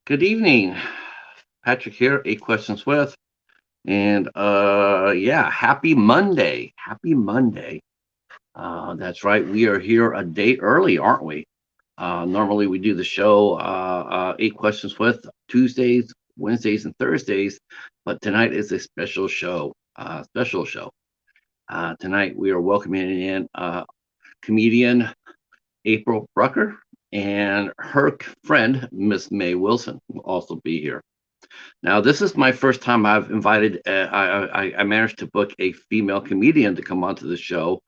Good evening. Patrick here, Eight Questions With. And yeah, happy Monday. Happy Monday. That's right. We are here a day early, aren't we? Normally we do the show Eight Questions With Tuesdays, Wednesdays, and Thursdays, but tonight is a special show. Special show. Tonight we are welcoming in comedian April Brucker and her friend, Miss May Wilson, will also be here. Now, this is my first time I've invited. I managed to book a female comedian to come onto the show.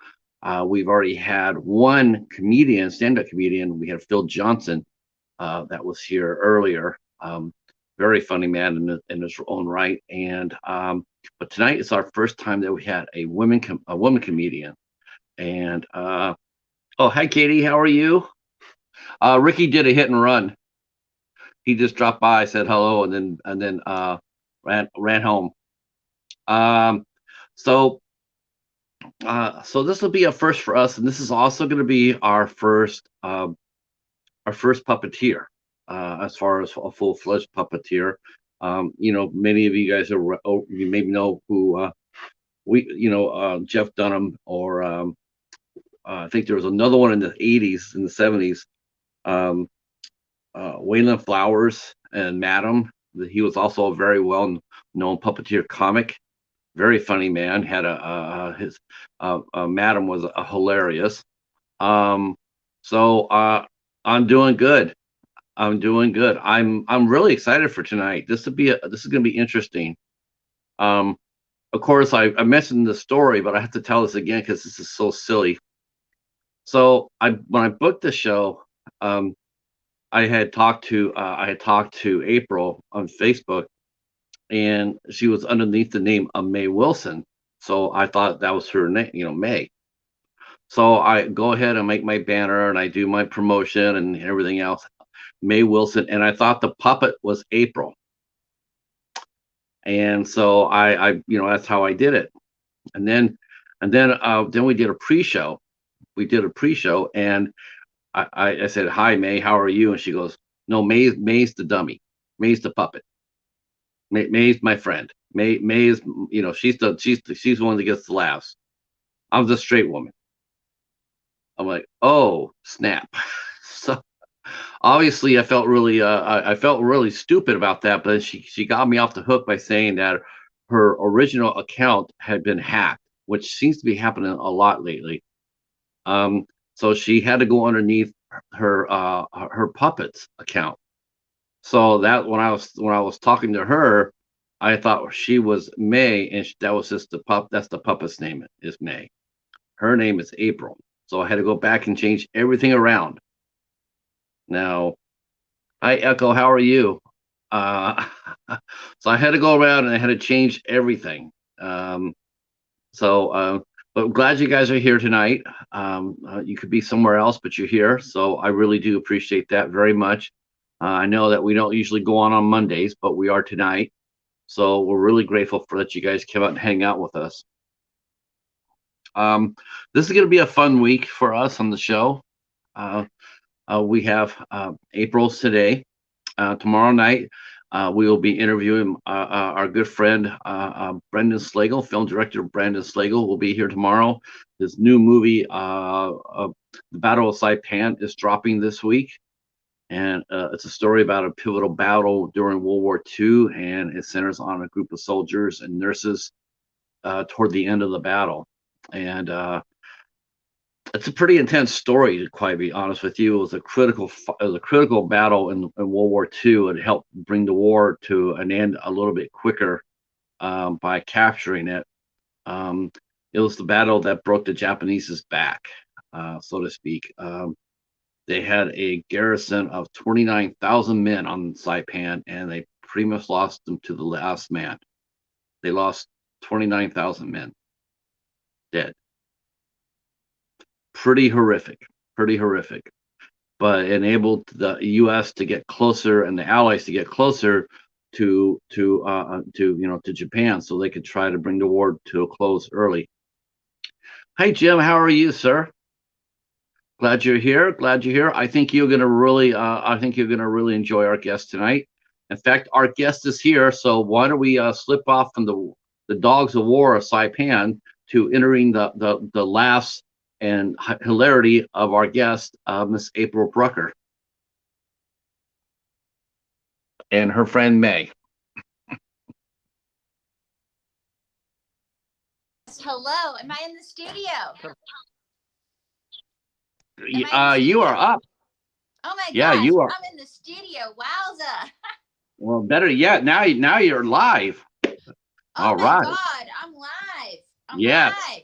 We've already had one comedian, stand-up comedian. We had Phil Johnson that was here earlier. Very funny man in his own right. And but tonight is our first time that we had a woman comedian. And oh, hi, Katie. How are you? Ricky did a hit and run. He just dropped by, said hello, and then ran home. Um, so so this will be a first for us, and this is also going to be our first puppeteer, as far as a full fledged puppeteer. Many of you guys you maybe know who Jeff Dunham, or I think there was another one in the '80s, in the '70s. Um, Waylon Flowers and Madam. He was also a very well known puppeteer comic. Very funny man. Had his Madam was hilarious. Um, so I'm doing good. I'm doing good. I'm really excited for tonight. This is going to be interesting. Um, of course, I mentioned the story, but I have to tell this again because this is so silly. So when I booked the show, um, I had talked to April on Facebook, and she was underneath the name of May Wilson. So I thought that was her name, May. So I go ahead and make my banner and I do my promotion and everything else, May Wilson, and I thought the puppet was April. And so that's how I did it. And then we did a pre-show. We did a pre-show, and I said, "Hi, May, how are you?" And she goes, "No, May's the dummy. May's the puppet. May's my friend. May is, she's the one that gets the laughs. I'm the straight woman." I'm like, "Oh, snap." So obviously I felt really stupid about that, but she got me off the hook by saying that her original account had been hacked, which seems to be happening a lot lately. So she had to go underneath her puppets account. So that when I was talking to her, I thought she was May, and that was just That's the puppet's name, is May. Her name is April. So I had to go back and change everything around. Now, hi Echo, how are you? Uh, so I had to go around and I had to change everything. Um, so, but I'm glad you guys are here tonight. You could be somewhere else, but you're here. So I really do appreciate that very much. I know that we don't usually go on Mondays, but we are tonight. So we're really grateful for that you guys came out and hang out with us. Um, this is going to be a fun week for us on the show. Uh, we have April's today. Tomorrow night, we will be interviewing our good friend Brendan Slagle, film director Brendan Slagle, will be here tomorrow. His new movie, The Battle of Saipan, is dropping this week. And it's a story about a pivotal battle during World War II, and it centers on a group of soldiers and nurses toward the end of the battle. And it's a pretty intense story, to quite be honest with you. It was a critical battle in World War II. It helped bring the war to an end a little bit quicker by capturing it. Um, it was the battle that broke the Japanese's back, so to speak. They had a garrison of 29,000 men on Saipan, and they pretty much lost them to the last man. They lost 29,000 men dead. Pretty horrific, pretty horrific. But enabled the U.S. to get closer and the Allies to get closer to Japan, so they could try to bring the war to a close early. Hi Jim, how are you, sir? Glad you're here. Glad you're here. I think you're gonna really enjoy our guest tonight. In fact, our guest is here, so why don't we slip off from the Dogs of War of Saipan to entering the laughs and hilarity of our guest, Miss April Brucker, and her friend May. Hello, am I in the studio? You are up. Oh my Yeah, gosh, you are. I'm in the studio. Wowza. Well, better yet, now you're live. Oh All my right. God, I'm live. I'm Yes. live.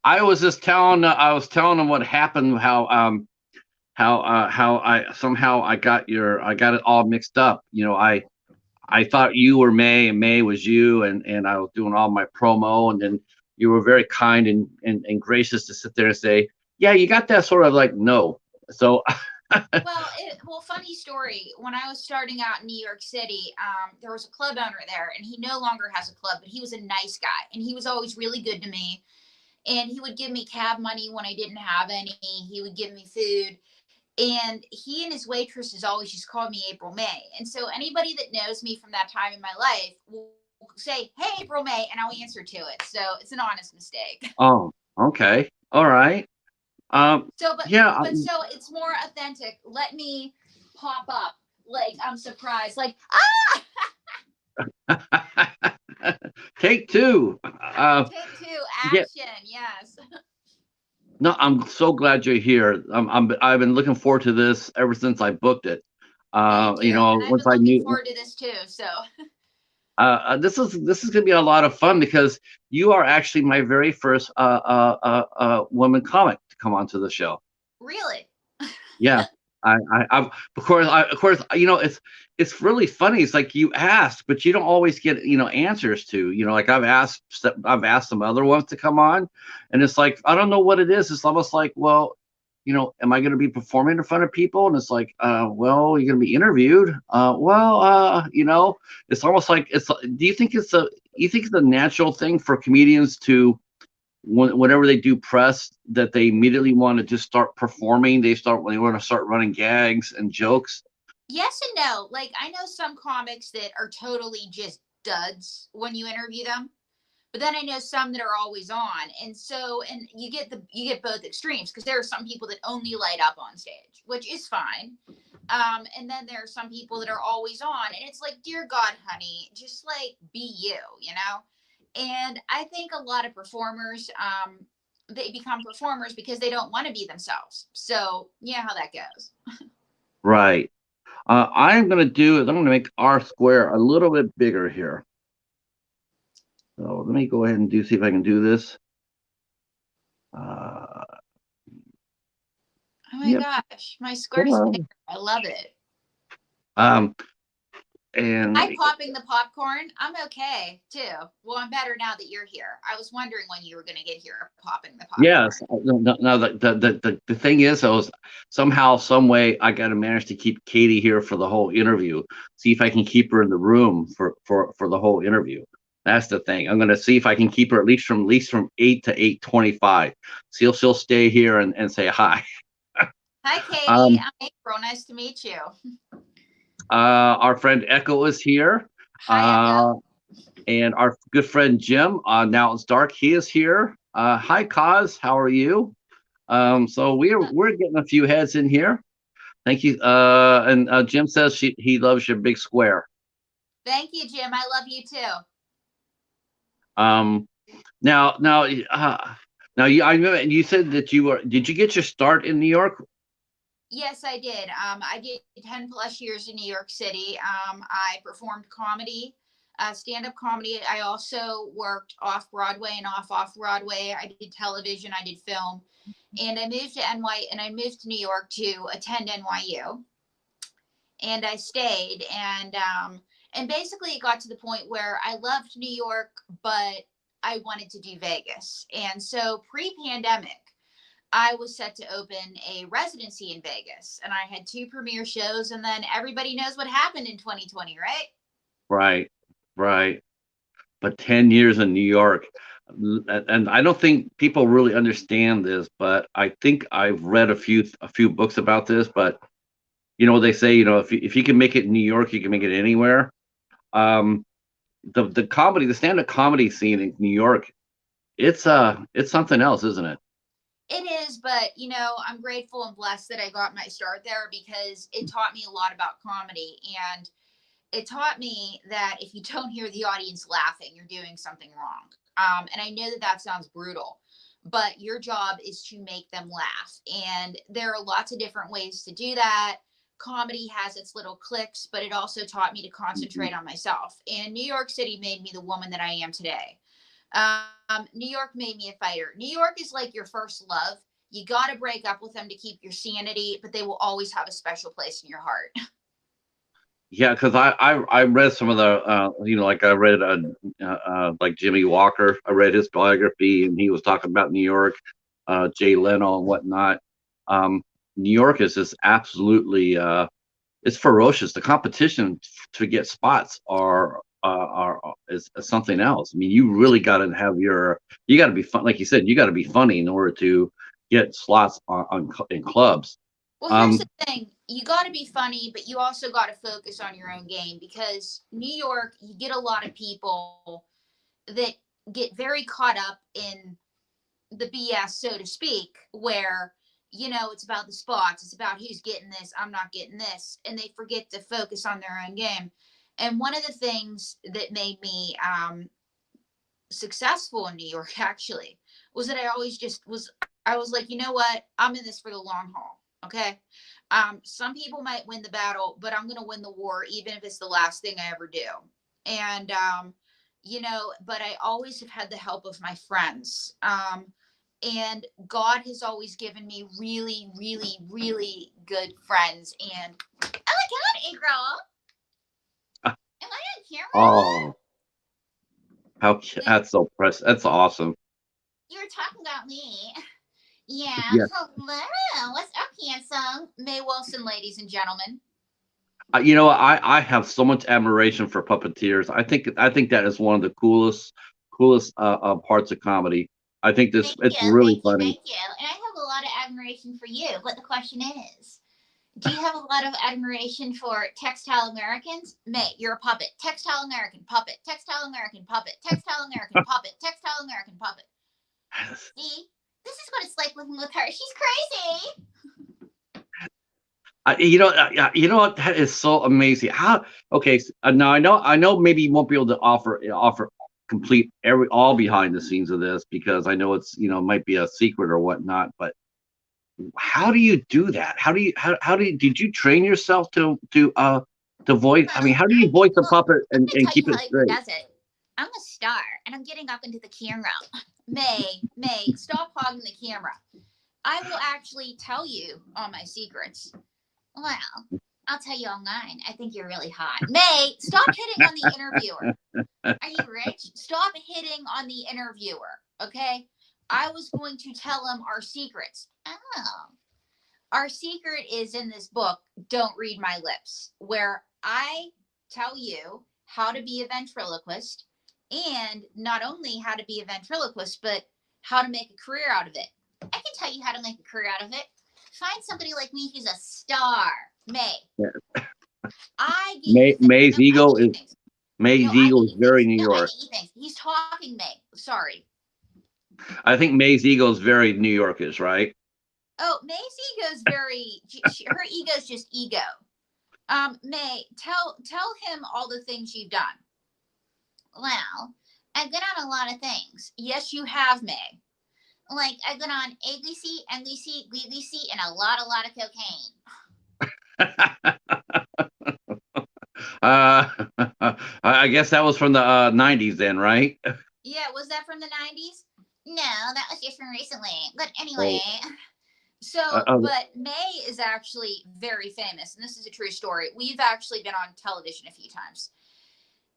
I was just telling I was telling them what happened, how I got it all mixed up. You know, I thought you were May and May was you, and I was doing all my promo, and then you were very kind and gracious to sit there and say, yeah, you got that sort of like no. So Well, funny story. When I was starting out in New York City, there was a club owner there, and he no longer has a club, but he was a nice guy, and he was always really good to me. And he would give me cab money when I didn't have any. He would give me food. And he and his waitresses always just called me April May. And so anybody that knows me from that time in my life will say, "Hey, April May," and I'll answer to it. So it's an honest mistake. oh, okay, all right. Yeah. So it's more authentic. Let me pop up like I'm surprised, like Take two. take two, Yeah. action, yes. No, I'm so glad you're here. I've been looking forward to this ever since I booked it. Thank you, and I've Once been I looking knew, forward to this too. So this is going to be a lot of fun because you are actually my very first woman comic to come onto the show. really, Yeah, of course, you know, it's really funny. It's like you ask, but you don't always get, you know, answers to, you know, like I've asked some other ones to come on, and it's like I don't know what it is. It's almost like, well, you know, am I going to be performing in front of people? And it's like, well, you're going to be interviewed. You know, it's almost like it's. Do you think it's a natural thing for comedians to whenever they do press that they immediately want to just start performing, they want to start running gags and jokes? yes and no. Like I know some comics that are totally just duds when you interview them. But then I know some that are always on. And so and you get both extremes because there are some people that only light up on stage, which is fine. And then there are some people that are always on. And it's like, dear God, honey, just like be you, you know? And I think a lot of performers, they become performers because they don't want to be themselves. So yeah, how that goes. Right. I'm going to do is I'm going to make R square a little bit bigger here. So let me go ahead and see if I can do this. Oh my Yep. gosh, my Come square's bigger. on. I love it. Um, and I popping the popcorn. I'm okay too. Well, I'm better now that you're here. I was wondering when you were going to get here popping the popcorn. yes, no, the thing is, I was somehow, some way, I got to manage to keep Katie here for the whole interview. See if I can keep her in the room for the whole interview. That's the thing. I'm gonna see if I can keep her at least from 8 to 8:25. See if she'll stay here and say hi. Hi, Katie. Um, I'm April. Nice to meet you. our friend Echo is here. Hi, Echo. Uh, and our good friend Jim, now it's dark. He is here. Hi, Kaz. How are you? So we're getting a few heads in here. Thank you. And Jim says he loves your big square. Thank you, Jim. I love you too. Um, now now now you I remember you said that you were. Did you get your start in New York? Yes, I did. I did 10 plus years in New York City. I performed comedy, stand up comedy. I also worked off Broadway and off Broadway. I did television, I did film. And I moved to I moved to New York to attend NYU. And I stayed and basically it got to the point where I loved New York, but I wanted to do Vegas. And so pre-pandemic, I was set to open a residency in Vegas and I had two premiere shows and then everybody knows what happened in 2020, right? Right, right. But 10 years in New York, and I don't think people really understand this, but I think I've read a few books about this, but They say, if you can make it in New York, you can make it anywhere. Um, the stand-up comedy scene in New York, it's something else, isn't it? It is, but I'm grateful and blessed that I got my start there because it taught me a lot about comedy. And it taught me that if you don't hear the audience laughing, you're doing something wrong. And I know that that sounds brutal, but your job is to make them laugh. And there are lots of different ways to do that. Comedy has its little clicks, but it also taught me to Mhm. concentrate on myself. And New York City made me the woman that I am today. New York made me a fighter. New York is like your first love. You got to break up with them to keep your sanity, but they will always have a special place in your heart. Yeah, because I read some of the like I read like Jimmy Walker. I read his biography, and he was talking about New York, Jay Leno and whatnot. Um, New York is just absolutely it's ferocious. The competition to get spots is something else. I mean, you really got to you got to be fun, like you said, you got to be funny in order to get slots in clubs. Well, here's Um, the thing. You got to be funny, but you also got to focus on your own game because New York, you get a lot of people that get very caught up in the BS, so to speak, where, it's about the spots, it's about who's getting this, I'm not getting this, and they forget to focus on their own game. And one of the things that made me successful in New York actually was that I was like, you know what? I'm in this for the long haul. Okay. Some people might win the battle, but I'm gonna win the war, even if it's the last thing I ever do. And but I always have had the help of my friends. And God has always given me really, really, really good friends. And oh my God, April, am I on camera? oh, that's so press. That's awesome. You're talking about me. Yeah, Yeah. hello. What's up, handsome? May Wilson, ladies and gentlemen. I have so much admiration for puppeteers. I think that is one of the coolest parts of comedy. I think this Thank it's you, really thank you, funny. thank you. And I have a lot of admiration for you. But the question is, do you have a lot of admiration for textile Americans? Mate, you're a puppet. Textile American puppet. Textile American puppet. Textile American puppet. Textile American puppet. See? This is what it's like living with her. She's crazy. What? That is so amazing. How? Okay, now I know. Maybe you won't be able to offer complete all behind the scenes of this because I know it's might be a secret or whatnot. But how do you do that? How did you train yourself to voice? I mean, how do you voice a Well, puppet let me and tell you keep how it he straight? does it. I'm a star and I'm getting up into the camera. May, stop hogging the camera. I will actually tell you all my secrets. Well, I'll tell you all mine. I think you're really hot. May, stop hitting on the interviewer. Are you rich? Stop hitting on the interviewer. Okay? I was going to tell him our secrets. Oh. Our secret is in this book, Don't Read My Lips, where I tell you how to be a ventriloquist and not only how to be a ventriloquist, but how to make a career out of it. I can tell you how to make a career out of it. Find somebody like me who's a star. May. Yeah. I get you May, things. May's No, I ego get you is things. No, May's I ego get is you very things. New No, I York. get you things. He's talking, May. Sorry. I think May's ego is very New Yorkish, right? Oh, May's ego is very. Her ego is just ego. May, tell him all the things you've done. Well, I've been on a lot of things. Yes, you have, May. Like I've been on ABC, NBC, BBC, and a lot of cocaine. uh, I guess that was from the '90s, then, right? Yeah, was that from the 90s? No, that was just from recently. But anyway, Oh, but May is actually very famous, and this is a true story. We've actually been on television a few times,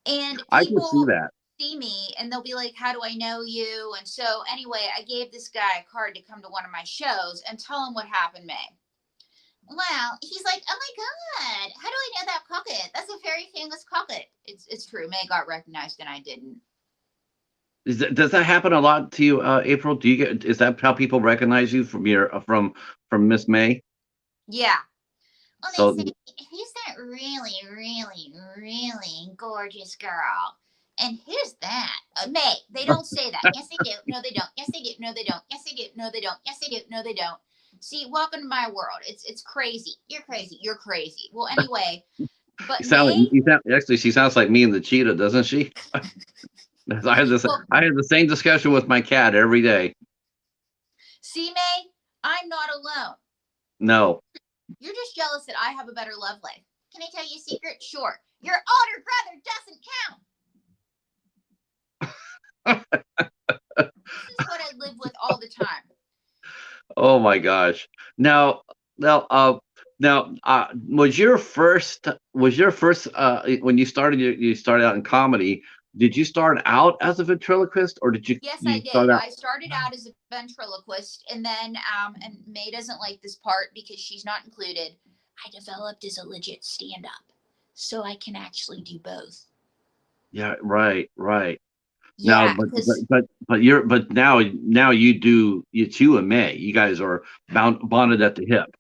and I can see people that. see me and they'll be like, how do I know you? And so anyway, I gave this guy a card to come to one of my shows and tell him what happened, May. Well, he's like, oh my God, how do I know that puppet? That's a very famous puppet. It's true. May got recognized and I didn't. Does that happen a lot to you, April? Is that how people recognize you from your from Miss May? Yeah. they So say, who's that really, really, really gorgeous girl? And who's that? May. They don't say that. Yes, they do. No, they don't. Yes, they do. No, they don't. Yes, they do. No, they don't. Yes, they do. No, they don't. See, welcome to my world. It's crazy. You're crazy. You're crazy. Well, anyway, but May. actually, she sounds like me and the cheetah, doesn't she? Well, I had the same discussion with my cat every day. see, May, I'm not alone. No. You're just jealous that I have a better love life. Can I tell you a secret? Sure. Your older brother doesn't count. This is what I live with all the time. Oh my gosh. Now, was your first when you started out in comedy, did you start out as a ventriloquist or did Yes, I you start did. out? I started out as a ventriloquist, and then, and May doesn't like this part because she's not included. I developed as a legit stand up, so I can actually do both. Yeah, right, right. Now, Yeah, because but now it's you and May. You guys are bonded at the hip.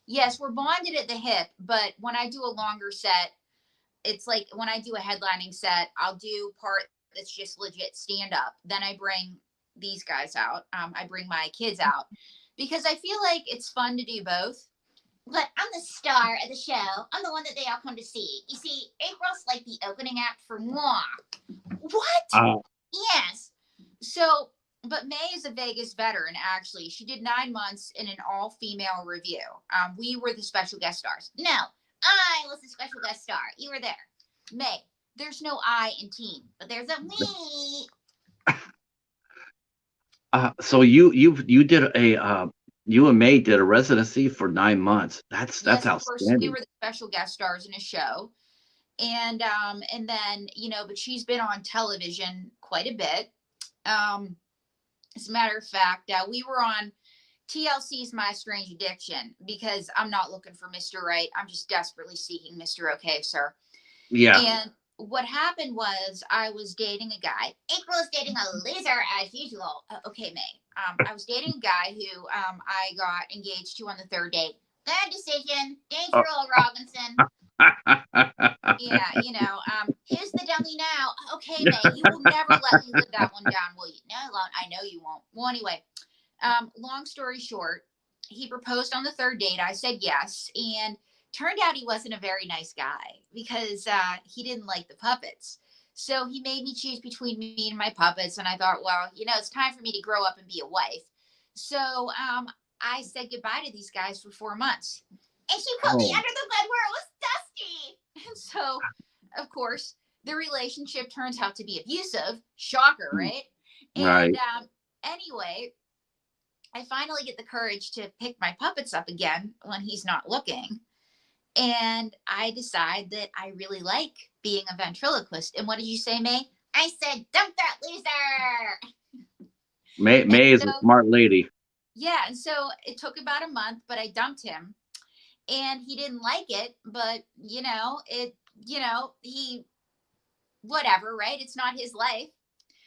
yes, we're bonded at the hip, but when I do a longer set, it's like when I do a headlining set, I'll do part that's just legit stand up. Then I bring these guys out. I bring my kids out because I feel like it's fun to do both. But I'm the star of the show. I'm the one that they all come to see. You see, April's like the opening act for moi. What? Uh, Yes. So, but May is a Vegas veteran, actually. She did 9 months in an all female review. We were the special guest stars. No, I was the special guest star. You were there. May, there's no I in team, but there's a me. so you did you and May did a residency for 9 months. That's Yes, of course, we outstanding. were the special guest stars in a show. And then, but she's been on television quite a bit. As a matter of fact, we were on TLC's My Strange Addiction because I'm not looking for Mr. Right. I'm just desperately seeking Mr. Okay, sir. Yeah. And what happened was I was dating a guy. April was dating a loser as usual. Okay, May. I was dating a guy who I got engaged to on the third date. Bad decision. Danger, Earl Robinson. Yeah, who's the dummy now? Okay, May, you will never let me live that one down, will you? No, I won't. I know you won't. Well, anyway, long story short, he proposed on the third date. I said yes, and turned out he wasn't a very nice guy because he didn't like the puppets. So he made me choose between me and my puppets, and I thought, well, it's time for me to grow up and be a wife. So I said goodbye to these guys for 4 months. And she put me Oh, under the bed where it was dusty. And so, of course, the relationship turns out to be abusive. Shocker, right? And right. anyway, I finally get the courage to pick my puppets up again when he's not looking. And I decide that I really like being a ventriloquist. And what did you say, May? I said, dump that loser. And May is a so, smart lady. yeah. And so it took about a month, but I dumped him and he didn't like it. But, he, whatever, right? It's not his life.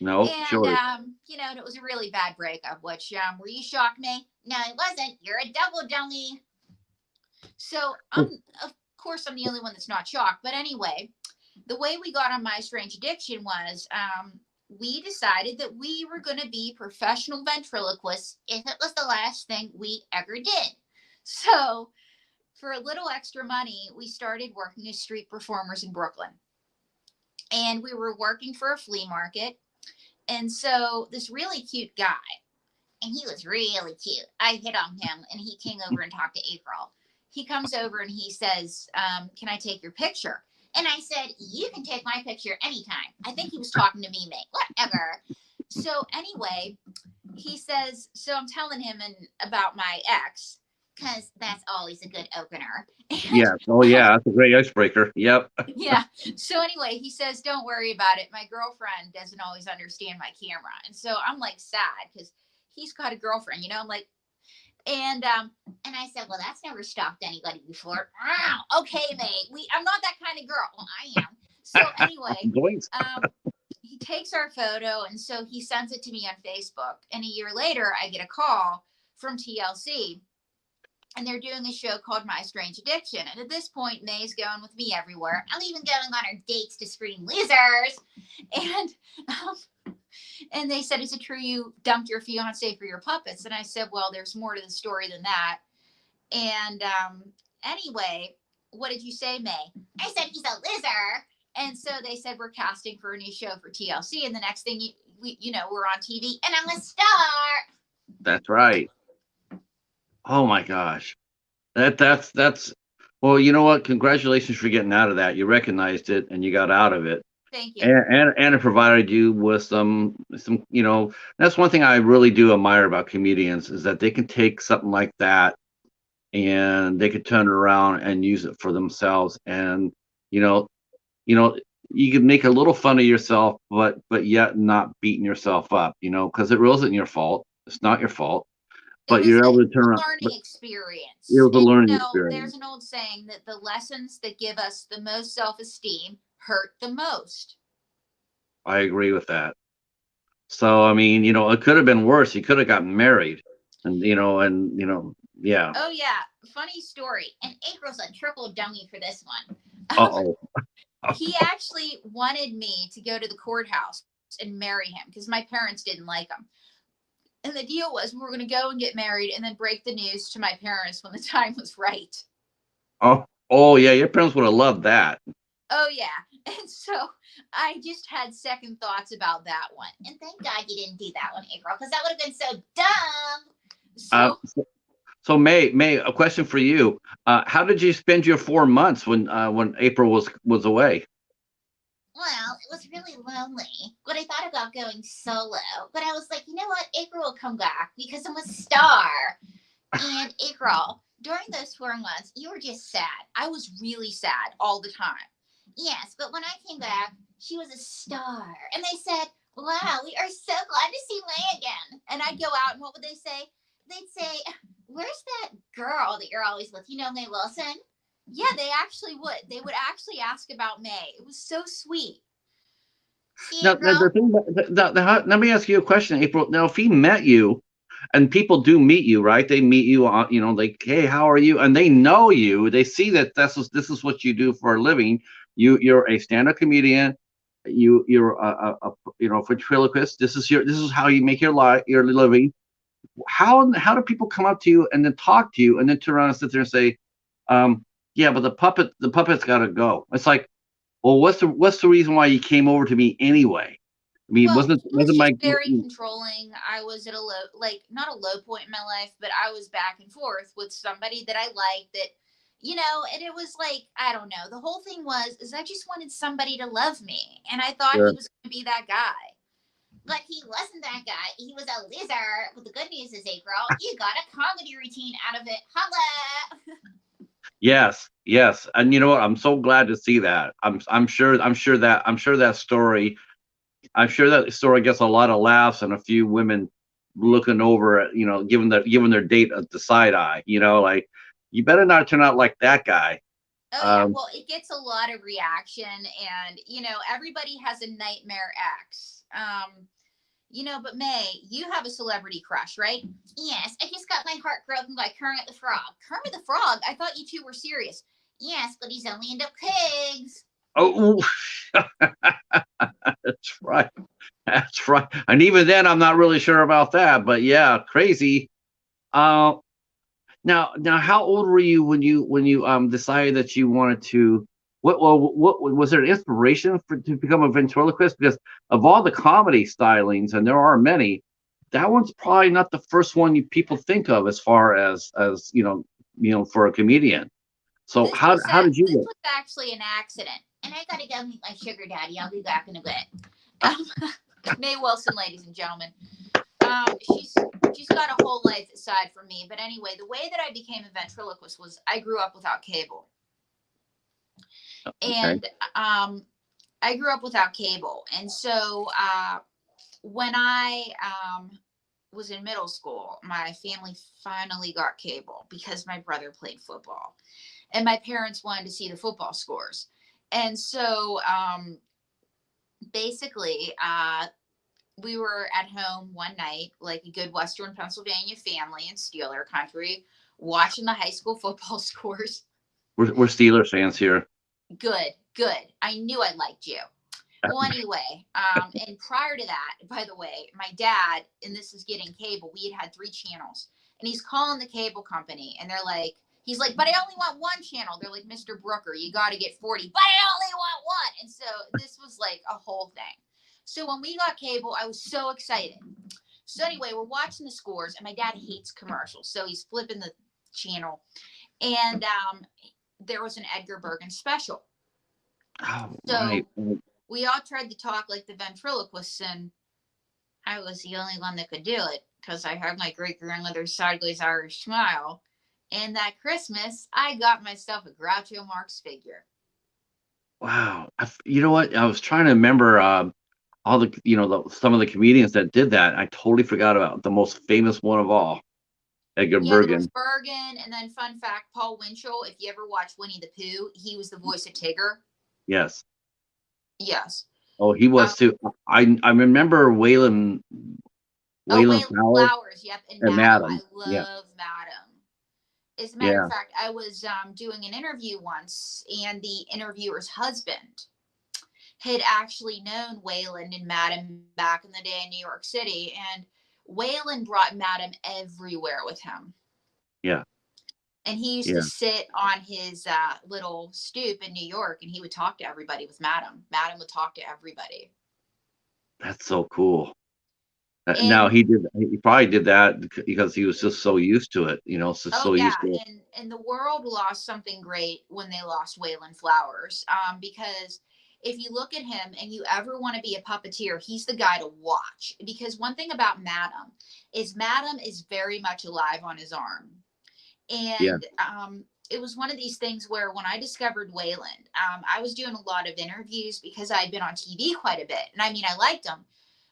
No, And, sure. it was a really bad breakup, which, were you shocked, May? No, it wasn't. You're a double dummy. So of course, I'm the only one that's not shocked. But anyway, the way we got on My Strange Addiction was we decided that we were going to be professional ventriloquists if it was the last thing we ever did. So for a little extra money, we started working as street performers in Brooklyn. And we were working for a flea market. And so this really cute guy, and he was really cute. I hit on him, and he came over and talked to April. He comes over and he says, can I take your picture? And I said, you can take my picture anytime. I think he was talking to me, mate. Whatever. So anyway, he says, so I'm telling him about my ex, because that's always a good opener. Yeah. Oh, yeah. That's a great icebreaker. Yep. Yeah. So anyway, he says, don't worry about it. My girlfriend doesn't always understand my camera. And so I'm like sad because he's got a girlfriend, I'm like, and I said, well, that's never stopped anybody before. Okay, mate. I'm not that kind of girl. Well, I am. So anyway, he takes our photo, and so he sends it to me on Facebook. And a year later, I get a call from TLC, and they're doing a show called My Strange Addiction. And at this point, May's going with me everywhere. I'm even going on her dates to screen losers. And and they said, "Is it true you dumped your fiance for your puppets?" And I said, "Well, there's more to the story than that." And anyway, what did you say, May? I said he's a loser. And so they said we're casting for a new show for TLC, and the next thing we're on TV, and I'm a star. That's right. Oh my gosh. That's well, you know what? Congratulations for getting out of that. You recognized it and you got out of it. Thank you. And it provided you with some, that's one thing I really do admire about comedians is that they can take something like that and they could turn it around and use it for themselves. And you know, you know, you can make a little fun of yourself, but yet not beating yourself up, because it really isn't your fault. It's not your fault, It but was you're able to a turn around. But learning experience. it was a And learning there's experience. an old saying that the lessons that give us the most self-esteem hurt the most. I agree with that. So I mean, it could have been worse. He could have gotten married, yeah. Oh yeah, funny story. And April's a triple dummy for this one. Uh-oh. He actually wanted me to go to the courthouse and marry him because my parents didn't like him. And the deal was we were going to go and get married and then break the news to my parents when the time was right. Oh yeah, your parents would have loved that. Oh yeah. And so I just had second thoughts about that one. And thank God you didn't do that one, April, because that would have been so dumb. Uh, So so May, a question for you. How did you spend your 4 months when April was away? well, it was really lonely. But I thought about going solo. But I was like, you know what? April will come back because I'm a star. And April, during those 4 months, you were just sad. I was really sad all the time. Yes, but when I came back, she was a star. And they said, wow, we are so glad to see May again. And I'd go out, and what would they say? They'd say, where's that girl that you're always with? You know, May Wilson? Yeah, they actually would. They would actually ask about May. It was so sweet. See, Now, April? the thing let me ask you a question, April. Now, if he met you, and people do meet you, right? They meet you on, like, hey, how are you? And they know you. They see that this is what you do for a living. You're a stand-up comedian. You're a ventriloquist. This is how you make your living. How do people come up to you and then talk to you and then turn around and sit there and say, yeah, but the puppet's got to go. It's like, well, what's the reason why you came over to me anyway? I mean, Well, wasn't he was wasn't just my very controlling. I was at a low, like not a low point in my life, but I was back and forth with somebody that I liked that, and it was like, I don't know. The whole thing is I just wanted somebody to love me. And I thought he Sure. was going to be that guy. But he wasn't that guy. He was a loser. But the good news is, April, you got a comedy routine out of it. Holla! Yes, and you know what? I'm so glad to see that. I'm sure that story gets a lot of laughs and a few women looking over at, giving their date the side eye. Like, you better not turn out like that guy. Oh yeah, Um, well, it gets a lot of reaction, and everybody has a nightmare ex. But May, you have a celebrity crush, right? Yes, I just got my heart broken by Kermit the Frog. Kermit the Frog? I thought you two were serious. Yes, but he's only into pigs. oh, that's right. That's right. And even then, I'm not really sure about that. But yeah, crazy. Uh, now, how old were you when you decided that you wanted to? What was there an inspiration to become a ventriloquist? Because of all the comedy stylings, and there are many, that one's probably not the first one people think of as far as for a comedian. So how did you This get? was actually an accident, and I gotta go meet my sugar daddy. I'll be back in a bit. Um, May Wilson, ladies and gentlemen. She's got a whole life aside from me. But anyway, the way that I became a ventriloquist was I grew up without cable, Okay. and I grew up without cable, and so when I was in middle school, my family finally got cable because my brother played football, and my parents wanted to see the football scores, and so basically we were at home one night, like a good Western Pennsylvania family in Steeler country, watching the high school football scores. We're Steelers fans here. Good, good. I knew I liked you. Well, anyway, and prior to that, by the way, my dad, and this is getting cable, we had 3 channels, and he's calling the cable company, and they're like, he's like, but I only want 1 channel. They're like, Mr. Brooker, you got to get 40, but I only want 1. And so this was like a whole thing. So when we got cable, I was so excited. So anyway, we're watching the scores, and my dad hates commercials, so he's flipping the channel, and there was an Edgar Bergen special. Oh, right. So we all tried to talk like the ventriloquists, and I was the only one that could do it because I had my great grandmother's sideways Irish smile. And that Christmas, I got myself a Groucho Marx figure. Wow. You know what? I was trying to remember all the, some of the comedians that did that. I totally forgot about the most famous one of all, Edgar Yeah, there was Bergen. Bergen, and then fun fact, Paul Winchell. If you ever watch Winnie the Pooh, he was the voice of Tigger. Yes. Yes. Oh, he was too. I remember Waylon Waylon Flowers Flowers. Yep, and and Madam. I Madam. Yeah. love Madam. As a matter of Yeah. fact, I was doing an interview once, and the interviewer's husband had actually known Waylon and Madam back in the day in New York City, and Waylon brought Madam everywhere with him. Yeah. And he used to sit on his little stoop in New York, and he would talk to everybody with Madam. Madam would talk to everybody. That's so cool. Now And he probably did that because he was just so used to it, oh so yeah, used to it. and the world lost something great when they lost Waylon Flowers. Because if you look at him and you ever want to be a puppeteer, he's the guy to watch. Because one thing about Madam is very much alive on his arm. Yeah. And it was one of these things where when I discovered Wayland, I was doing a lot of interviews because I'd been on TV quite a bit. And I mean, I liked him,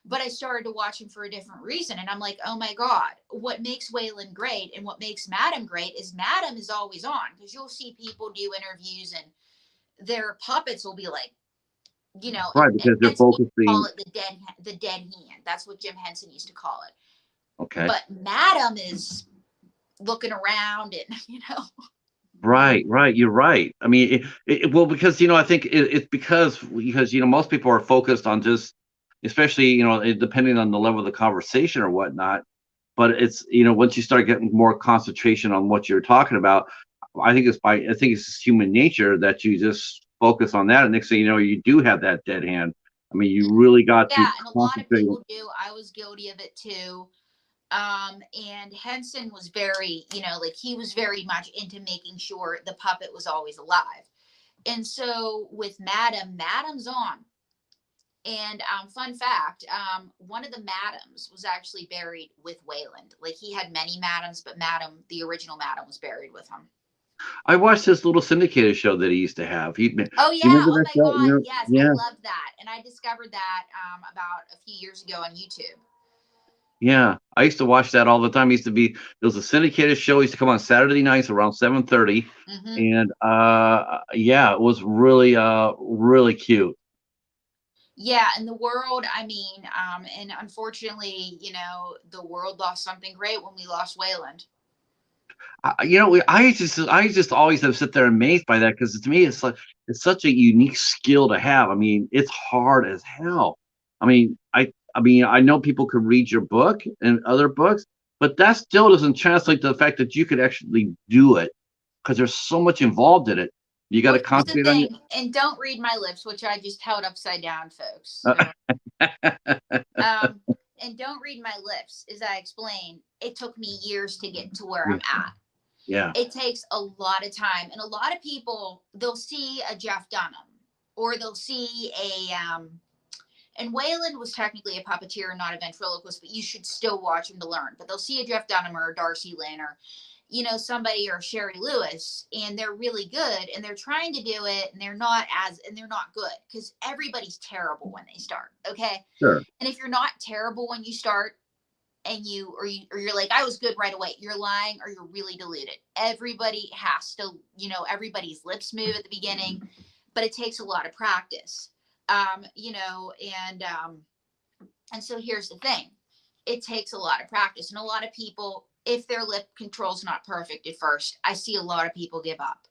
but I started to watch him for a different reason. And I'm like, oh my God, what makes Wayland great and what makes Madam great is Madam is always on, because you'll see people do interviews and their puppets will be like, Right, because they're Henson used to call focusing. it the dead hand. That's what Jim Henson used to call it. Okay. But Madam is looking around and, Right, you're right. I mean, well, because I think it's because most people are focused on just, especially depending on the level of the conversation or whatnot. But it's once you start getting more concentration on what you're talking about, I think it's just human nature that you just focus on that, and next thing you know, you do have that dead hand. I mean, you really got to yeah, and a lot of concentrate. people do. I was guilty of it too. And Henson was very, like he was very much into making sure the puppet was always alive. And so with Madam's on. And fun fact, one of the Madams was actually buried with Wayland. Like he had many Madams, but the original Madam was buried with him. I watched this little syndicated show that he used to have. Oh Do you yeah, remember oh that my show? God, yes, I Yeah. love that. And I discovered that about a few years ago on YouTube. Yeah, I used to watch that all the time. There was a syndicated show. It used to come on Saturday nights around 7:30, and yeah, it was really cute. Yeah, and the world, I mean, and unfortunately, the world lost something great when we lost Wayland. I just always have sit there amazed by that, because to me it's such a unique skill to have. I mean, it's hard as hell. I know people could read your book and other books, but that still doesn't translate to the fact that you could actually do it, because there's so much involved in it. You got Well, to here's the concentrate on your. thing, and don't read my lips, which I just held upside down, folks. So, and don't read my lips, as I explained. It took me years to get to where I'm at. Yeah. It takes a lot of time, and a lot of people, they'll see a Jeff Dunham, or they'll see and Wayland was technically a puppeteer, not a ventriloquist, but you should still watch him to learn. But they'll see a Jeff Dunham or a Darcy Lynn or, somebody, or Sherry Lewis, and they're really good, and they're trying to do it, and they're not good, because everybody's terrible when they start. Okay. Sure. And if you're not terrible when you start, and you're like, I was good right away, you're lying, or you're really deluded. Everybody has to, everybody's lips move at the beginning, but it takes a lot of practice. And so here's the thing. It takes a lot of practice, and a lot of people, if their lip control's not perfect at first, I see a lot of people give up.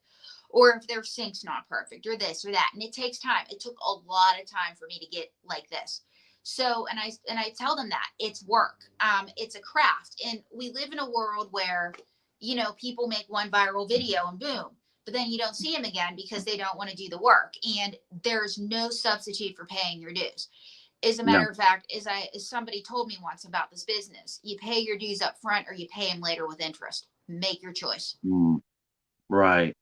Or if their sync's not perfect, or this or that. And it takes time. It took a lot of time for me to get like this. So, and I tell them that it's work. It's a craft. And we live in a world where, people make one viral video and boom, but then you don't see them again because they don't want to do the work. And there's no substitute for paying your dues. As a No. matter of fact, as somebody told me once about this business, you pay your dues up front or you pay them later with interest. Make your choice. Right.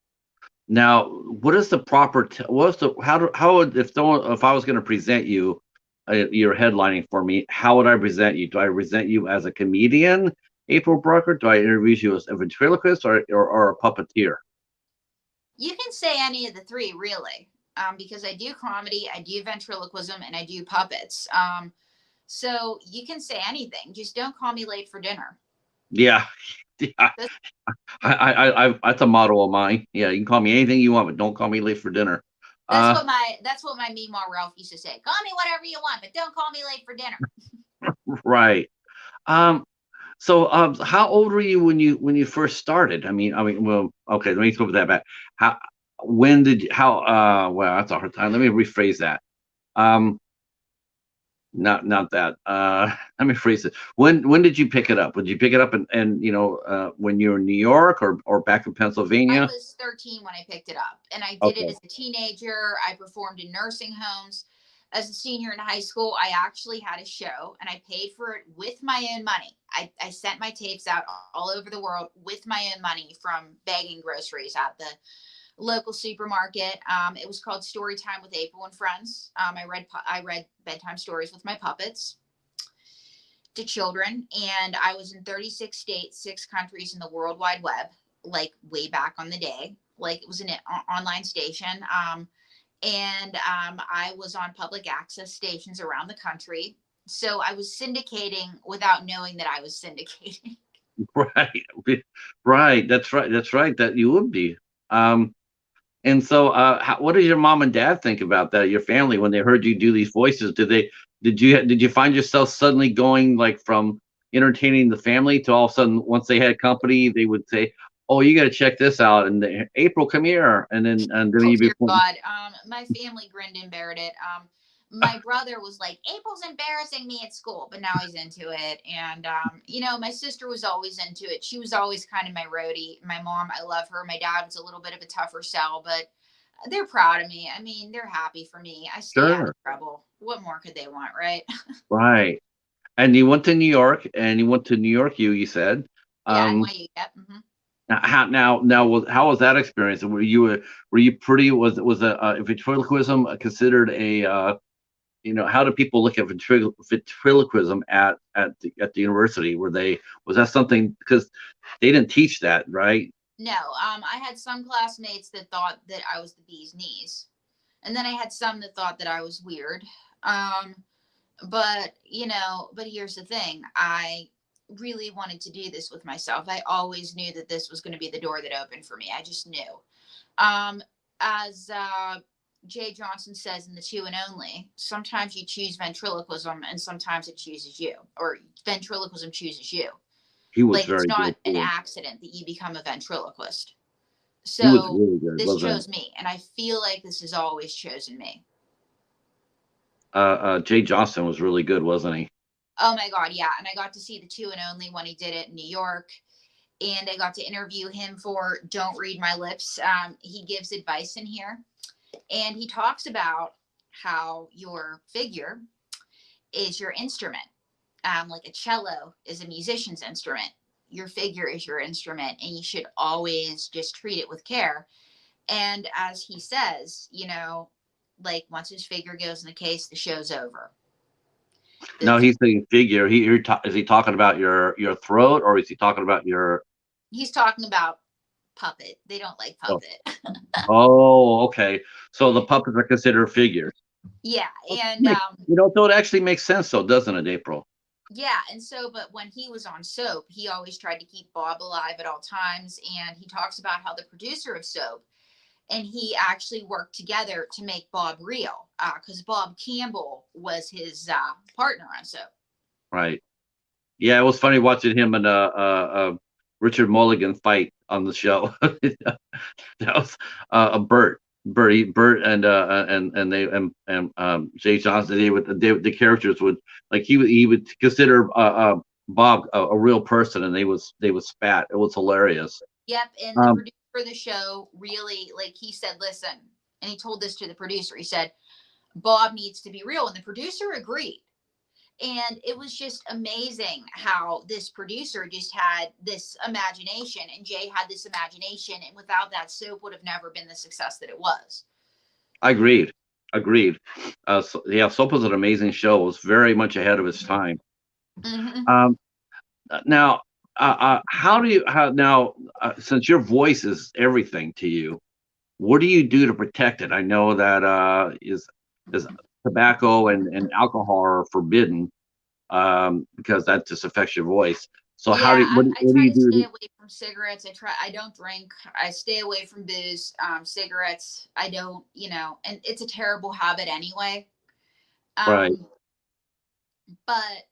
Now, what is the proper? What's the how would if I was going to present you, you're headlining for me? How would I present you? Do I present you as a comedian, April Brucker? Do I introduce you as a ventriloquist or a puppeteer? You can say any of the three, really, because I do comedy, I do ventriloquism, and I do puppets. So you can say anything. Just don't call me late for dinner. Yeah, yeah. That's, That's a motto of mine. Yeah, you can call me anything you want, but don't call me late for dinner. that's Uh, what my that's what my Meemaw Ralph used to say. Call me whatever you want, but don't call me late for dinner. right. Um, so, how old were you when you first started? Well, okay, let me go with that back. How, when did you, how, well, that's a hard time. Let me rephrase that. Um, not that. Let me phrase it. When did you pick it up? Did you pick it up when you were in New York or back in I Pennsylvania? was 13 when I picked it up, and I did it Okay. as a teenager. I performed in nursing homes. As a senior in high school, I actually had a show, and I paid for it with my own money. I sent my tapes out all over the world with my own money from bagging groceries at the local supermarket. It was called Story Time with April and Friends. I read bedtime stories with my puppets to children, and I was in 36 states, 6 countries in the World Wide Web, like way back on the day. Like it was an online station. And I was on public access stations around the country. So I was syndicating without knowing that I was syndicating. Right. Right. That's right. That's right. That you would be. Um, And so, what did your mom and dad think about that? Your family, when they heard you do these voices, did you find yourself suddenly going like from entertaining the family to all of a sudden, once they had company, they would say, "Oh, you got to check this out," and April, come here, and then Oh you'd be dear God. My family grinned and bared it. My brother was like, April's embarrassing me at school, but now he's into it. And my sister was always into it. She was always kind of my roadie. My mom, I love her. My dad was a little bit of a tougher sell, but they're proud of me. I mean, they're happy for me. I stay out of sure, trouble. What more could they want, right? right. And you went to New York, and you went to New York. You said, Yeah, um, NYU. Yep. now how was that experience? Were you pretty was a ventriloquism considered a how do people look at ventriloquism at the university? Was that something because they didn't teach that, right? No, I had some classmates that thought that I was the bee's knees. And then I had some that thought that I was weird. Um, but here's the thing. I really wanted to do this with myself. I always knew that this was going to be the door that opened for me. I just knew. Um, as Jay Johnson says in The Two and Only, sometimes you choose ventriloquism and sometimes it chooses you, or ventriloquism chooses you. He was Like it's very good not an too. accident that you become a ventriloquist. He was So really good, this wasn't chose me, and I feel like this has always chosen me. Jay Johnson was really good, wasn't he? Oh my God, yeah. And I got to see The Two and Only when he did it in New York. And I got to interview him for Don't Read My Lips. He gives advice in here. And he talks about how your figure is your instrument. Like a cello is a musician's instrument. Your figure is your instrument, and you should always just treat it with care. And as he says, like once his figure goes in the case, the show's over. No, The he's saying figure. Is he talking about your throat, or is he talking about your? He's talking about puppet. They don't like Oh, puppet. oh, okay. So the puppets are considered figures. Yeah, and Makes, though it actually makes sense, though, doesn't it, April? yeah, and so but when he was on Soap, he always tried to keep Bob alive at all times, and he talks about how the producer of Soap and he actually worked together to make Bob real, because Bob Campbell was his partner on Soap. Right. Yeah, it was funny watching him and Richard Mulligan fight on the show. That was a Bert and they Jay Johnson. The characters would like he would consider Bob a real person, and they would spat. It was hilarious. Yep, and the Um, producer of the show really, like, he said, listen, and he told this to the producer. He said, Bob needs to be real, and the producer agreed. And it was just amazing how this producer just had this imagination, and Jay had this imagination, and without that, soap would have never been the success that it was. I agreed. Agreed. Yeah, Soap was an amazing show. It was very much ahead of its time. Mm-hmm. Um, Now, how do you since your voice is everything to you, what do you do to protect it? I know that is tobacco and alcohol are forbidden because that just affects your voice. So Yeah, I what do try you to stay do? away from cigarettes. I don't drink. I stay away from booze, cigarettes. I don't, and it's a terrible habit anyway. Right. Um, but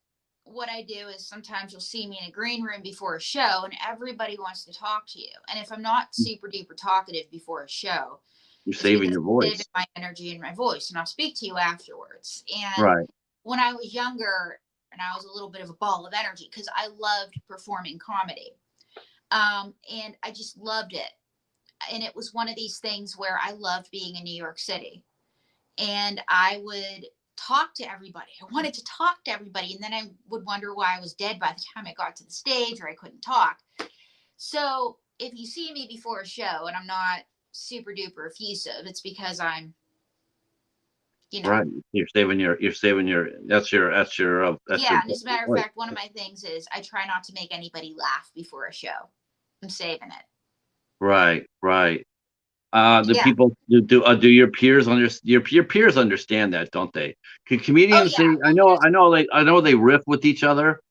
what I do is sometimes you'll see me in a green room before a show and everybody wants to talk to you. And if I'm not super duper talkative before a show, You're it's saving because your I'm saving voice. my energy and my voice, and I'll speak to you afterwards. And Right. when I was younger, and I was a little bit of a ball of energy because I loved performing comedy. And I just loved it. And it was one of these things where I loved being in New York City. And I would talk to everybody. I wanted to talk to everybody. And then I would wonder why I was dead by the time I got to the stage or I couldn't talk. So if you see me before a show and I'm not super duper effusive, it's because I'm, Right. You're saving your that's your yeah. And as a matter of voice. fact, one of my things is I try not to make anybody laugh before a show. I'm saving it. Right. Right. The Yeah. people do your peers understand that, don't they? Oh, Comedians, yeah. Well, here's, I know they riff with each other,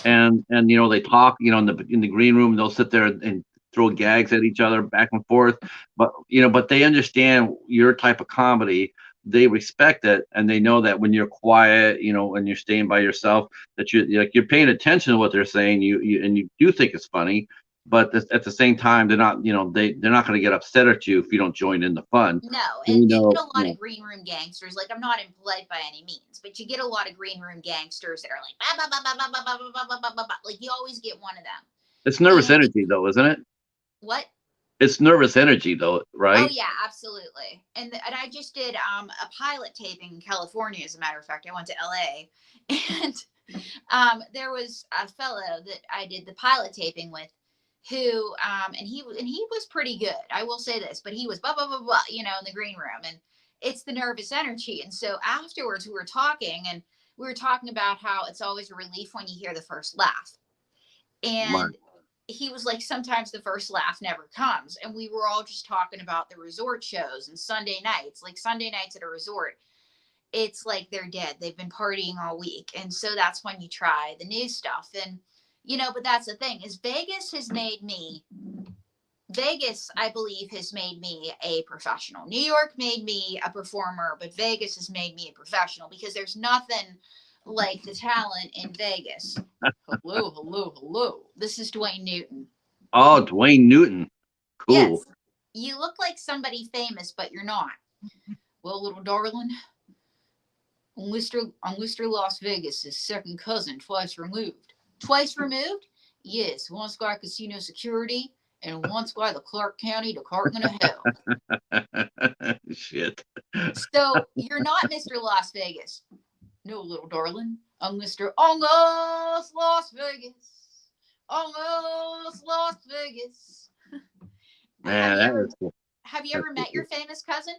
and they talk, in the green room, they'll sit there and throw gags at each other back and forth, but they understand your type of comedy. They respect it, and they know that when you're quiet, when you're staying by yourself, that you're paying attention to what they're saying. You do think it's funny, but at the same time, they're not, they're not going to get upset at you if you don't join in the fun. no, So, and you get a lot of green room gangsters. Like, I'm not impolite by any means, but you get a lot of green room gangsters that are like, bah, bah, bah, bah, bah, bah, bah, bah, bah, bah, bah, bah. Like, you always get one of them. it's nervous And energy, though, isn't it? what? It's nervous energy, though, Oh, right? yeah, absolutely. And I just did a pilot taping in California. As a matter of fact, I went to LA, and there was a fellow that I did the pilot taping with, who and he was pretty good. I will say this, but he was blah blah blah blah, in the green room, and it's the nervous energy. And so afterwards, we were talking, and we were talking about how it's always a relief when you hear the first laugh. Right. And he was like, sometimes the first laugh never comes. And we were all just talking about the resort shows and Sunday nights, like Sunday nights at a resort. It's like they're dead. They've been partying all week. And so that's when you try the new stuff. And, but that's the thing is Vegas, I believe, has made me a professional. New York made me a performer, but Vegas has made me a professional because there's nothing like the talent in Vegas. Hello, hello, hello. This is Dwayne Newton. Oh, Dwayne Newton. Cool. Yes, you look like somebody famous, but you're not. Well, little darling, on Mr. Las Vegas, his second cousin, twice removed. Twice removed? Yes, once by casino security and once by the Clark County Department of Health. Shit. So you're not Mr. Las Vegas. No, little darling. I'm Mr. Almost Las Vegas. Almost Las Vegas. Man, that was cool. Have you That's ever met your famous cousin?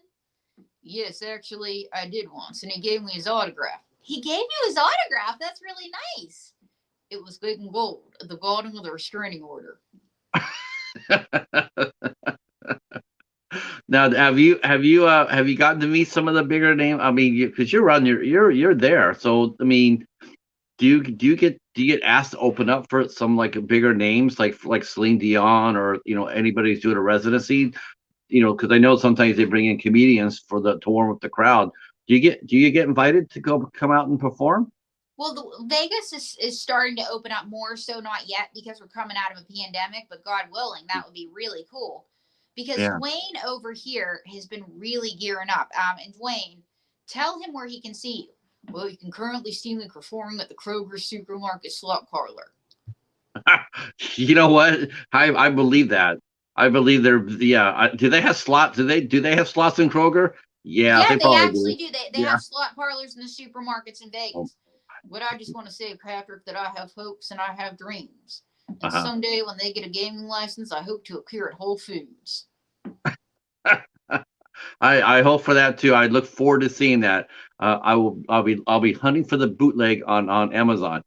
Yes, actually, I did once, and he gave me his autograph. He gave you his autograph? That's really nice. It was big and gold at the bottom of the restraining order. Now, have you gotten to meet some of the bigger names? I mean, because you're there. So, I mean, do you get asked to open up for some like bigger names like Celine Dion or anybody who's doing a residency? Because I know sometimes they bring in comedians to warm up the crowd. Do you get invited to come out and perform? Well, Vegas is starting to open up more, so not yet because we're coming out of a pandemic, but God willing, that would be really cool. Because Yeah. Dwayne over here has been really gearing up. And Dwayne, tell him where he can see you. Well, you can currently see me performing at the Kroger Supermarket Slot Parlor. You know what? I believe that. I believe they're yeah. Do they have slots? Do they have slots in Kroger? Yeah, Yeah, they they probably actually do. do. They Yeah. have slot parlors in the supermarkets in Oh, Vegas. But I just want to say, Patrick, that I have hopes and I have dreams. And uh-huh. someday when they get a gaming license, I hope to appear at Whole Foods. I hope for that too. I look forward to seeing that. I'll be hunting for the bootleg on Amazon.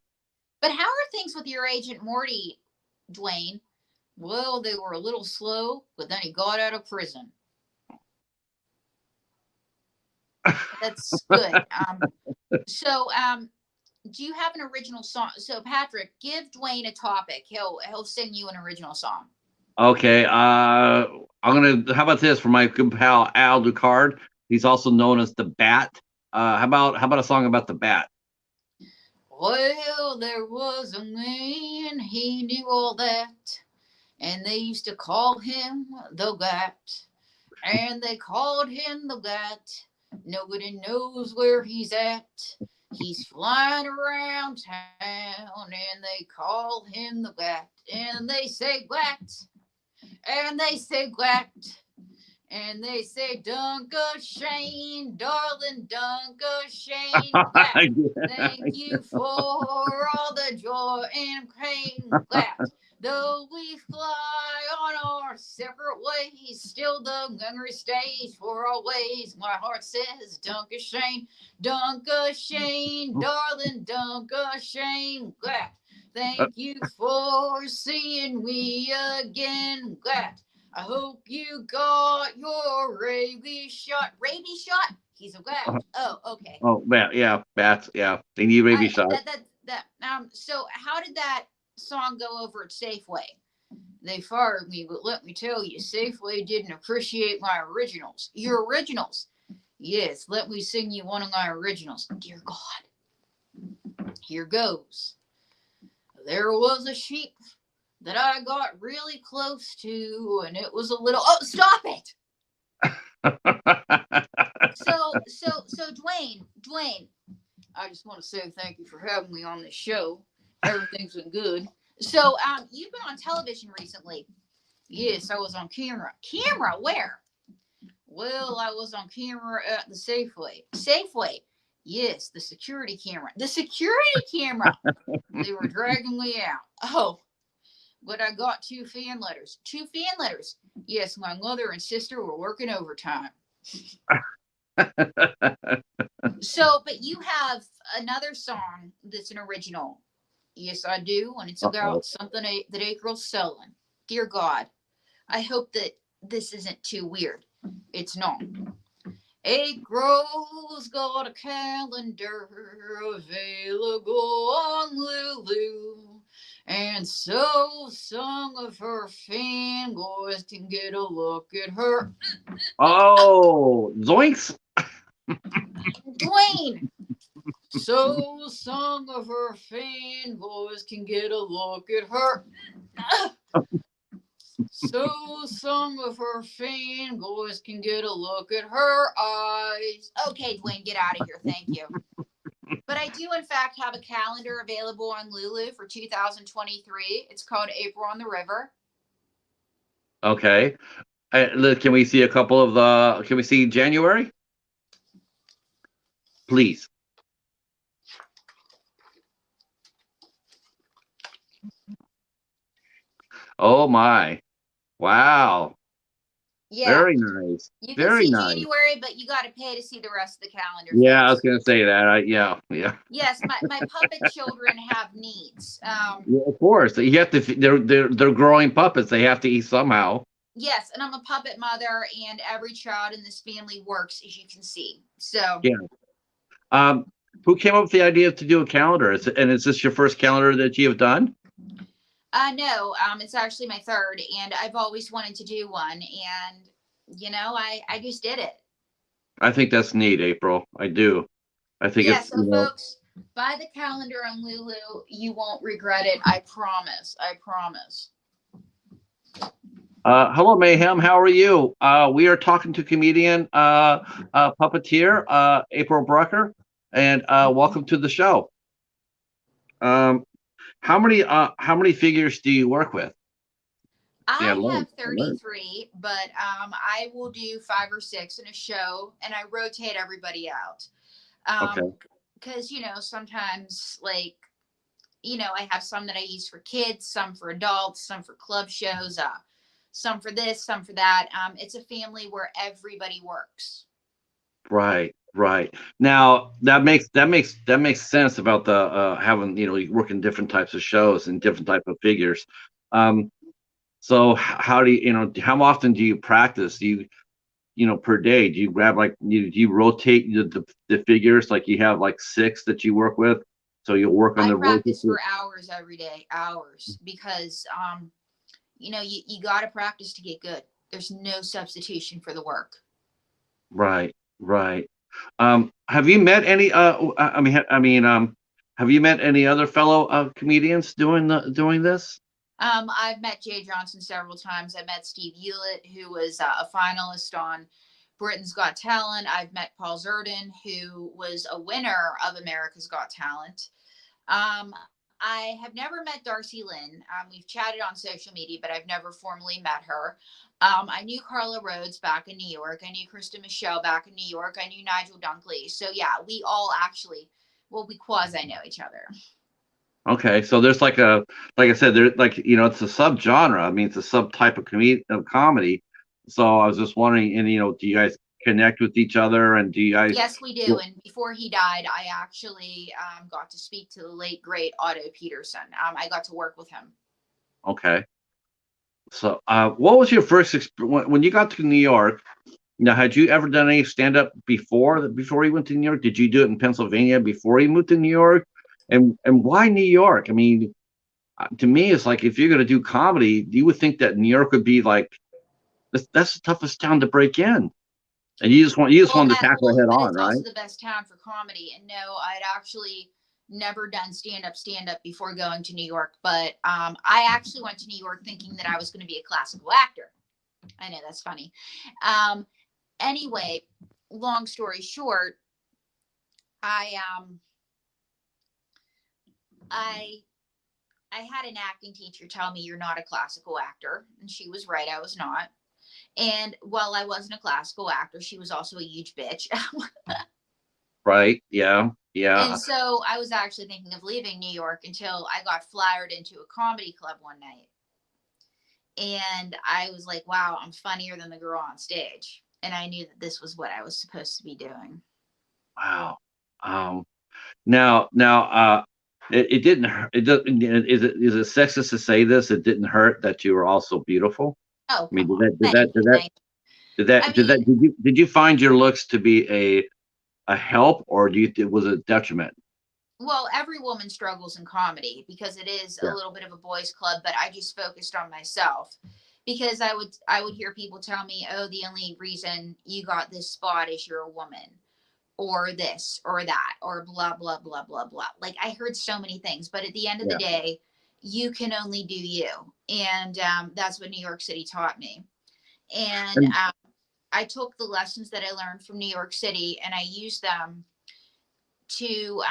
But how are things with your agent Morty, Dwayne? Well, they were a little slow, but then he got out of prison. That's good. Do you have an original song? So, Patrick, give Dwayne a topic. He'll sing you an original song. Okay. I'm gonna. How about this for my good pal Al Ducard? He's also known as the Bat. How about a song about the Bat? Well, there was a man, he knew all that, and they used to call him the Gat, and they called him the Gat. Nobody knows where he's at. He's flying around town, and they call him the Gat, and they say Gat, and they say Gat. And they say, Dunka Shane, darling Dunka Shane, Gat. Thank you for all the joy and pain, Gat. Though we fly on our separate ways, still the memory stays for always. My heart says, Dunka Shane, darling Dunka Shane, Gat. Thank you for seeing me again, Gat. I hope you got your rabies shot. Rabies shot? He's a rat. Oh, okay. Oh, Bat. Yeah, bats. Yeah, they need rabies shot. So how did that song go over at Safeway? They fired me, but let me tell you, Safeway didn't appreciate my originals. Your originals? Yes, let me sing you one of my originals. Dear God. Here goes. There was a sheep that I got really close to, and it was a little. Oh, stop it! So, Dwayne, I just want to say thank you for having me on this show. Everything's been good. So, you've been on television recently. Yes, I was on camera. Camera where? Well, I was on camera at the Safeway. Safeway. Yes, the security camera. The security camera. They were dragging me out. Oh. But I got 2 fan letters. 2 fan letters. Yes, my mother and sister were working overtime. So, but you have another song that's an original. Yes, I do. And it's about something that April's selling. Dear God, I hope that this isn't too weird. It's not. April's got a calendar available on Lulu. And so some of her fanboys can get a look at her. Oh, zoinks! Dwayne! So some of her fanboys can get a look at her. So some of her fanboys can get a look at her eyes. Okay, Dwayne, get out of here. Thank you. But I do, in fact, have a calendar available on Lulu for 2023. It's called April on the River. Okay. Can we see a couple of the? Can we see January? Please. Oh my! Wow. Yeah. Very nice. You can Very see nice. January, but you got to pay to see the rest of the calendar. Yeah, I folks. was gonna say that. Yeah. Yes, my puppet children have needs. Yeah, of course, you have to. They're growing puppets. They have to eat somehow. Yes, and I'm a puppet mother, and every child in this family works, as you can see. So yeah. Who came up with the idea to do a calendar? Is this your first calendar that you have done? No, it's actually my third, and I've always wanted to do one, and I just did it. I think that's neat, April. I do. I think Yeah, it's so folks, Buy the calendar on Lulu. You won't regret it. I promise. I promise. Hello, Mayhem. How are you? We are talking to comedian, puppeteer, April Brucker, and welcome to the show. Um, how many figures do you work with? Yeah, I learn, have learn. 33, but I will do 5 or 6 in a show, and I rotate everybody out. Okay, Because sometimes I have some that I use for kids, some for adults, some for club shows, some for this, some for that. It's a family where everybody works. right, right. Now that makes sense about the having you work in different types of shows and different type of figures. Um, so how do how often do you practice? Do you per day? Do you grab like do you rotate the figures like you have like six that you work with? So you'll work on I the voices. practice for hours every day, hours, because you got to practice to get good. There's no substitution for the work. Right, right. Have you met any? Have you met any other fellow comedians doing this? I've met Jay Johnson several times. I met Steve Hewlett, who was a finalist on Britain's Got Talent. I've met Paul Zerdin, who was a winner of America's Got Talent. Um, I have never met Darcy Lynn. We've chatted on social media, but I've never formally met her. I knew Carla Rhodes back in New York. I knew Krista Michelle back in New York. I knew Nigel Dunkley. So yeah, we all actually, well, we quasi know each other. Okay, so there's like I said, there's like it's a subgenre. I mean, it's a subtype of comedy. So I was just wondering, and do you guys connect with each other, and do you guys? Yes, we do. And before he died, I actually got to speak to the late great Otto Peterson. I got to work with him. Okay. So, what was your first when you got to New York? Now, had you ever done any stand up before you went to New York? Did you do it in Pennsylvania before you moved to New York? And why New York? I mean, to me, it's like if you're going to do comedy, you would think that New York would be like that's the toughest town to break in, and you just wanted to tackle it head But on, it's right? also the best town for comedy. And no, I'd actually never done stand up before going to New York. But I actually went to New York thinking that I was going to be a classical actor. I know that's funny. Um, anyway, long story short, I um, I I had an acting teacher tell me you're not a classical actor, and she was right. I was not. And while I wasn't a classical actor, she was also a huge bitch. Right? Yeah, And yeah. so I was actually thinking of leaving New York until I got flyered into a comedy club one night. And I was like, wow, I'm funnier than the girl on stage. And I knew that this was what I was supposed to be doing. Wow. Um, now, it didn't hurt. It doesn't. Is it sexist to say this? It didn't hurt that you were also beautiful. Oh, I mean, come on. Thank you. Thank you. I mean, did you find your looks to be a help, or was it a detriment? well, every woman struggles in comedy because it is a Yeah. little bit of a boys' club, but I just focused on myself because I would hear people tell me, oh, the only reason you got this spot is you're a woman, or this or that, or blah blah blah blah blah. Like I heard so many things, but at the end of the Yeah. day, you can only do you. And that's what New York City taught me. And And I took the lessons that I learned from New York City and I used them to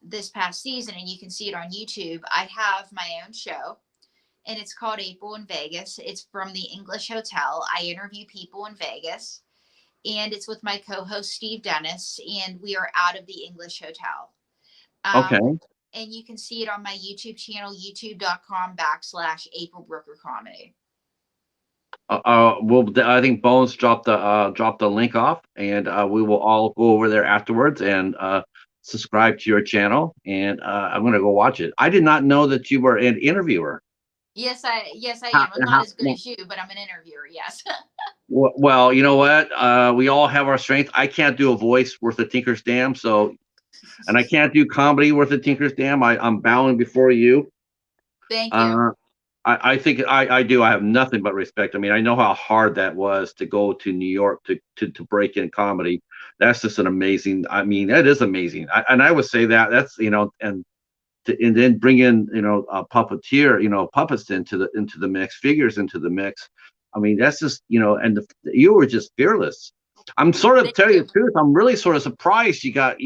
this past season. And you can see it on YouTube. I have my own show and it's called April in Vegas. It's from the English Hotel. I interview people in Vegas and it's with my co-host Steve Dennis, and we are out of the English Hotel. Um, okay. and you can see it on my YouTube channel, youtube.com/April Brucker Comedy. I think Bones dropped the link off, and we will all go over there afterwards and subscribe to your channel. And I'm gonna go watch it. I did not know that you were an interviewer. Yes I How, am. I'm not how, as good as you, but I'm an interviewer. Yes. well, you know what? We all have our strengths. I can't do a voice worth a tinker's dam, and I can't do comedy worth a tinker's dam. I'm bowing before you. Thank you. Uh, I think I do. I have nothing but respect. I mean, I know how hard that was to go to New York to break in comedy. that's just an amazing. I mean, that is amazing. And I would say that that's and then bring in a puppeteer, puppets into the mix, figures into the mix. I mean, that's just and you were just fearless. I'm sort of Thank tell you you. the truth. I'm really sort of surprised you got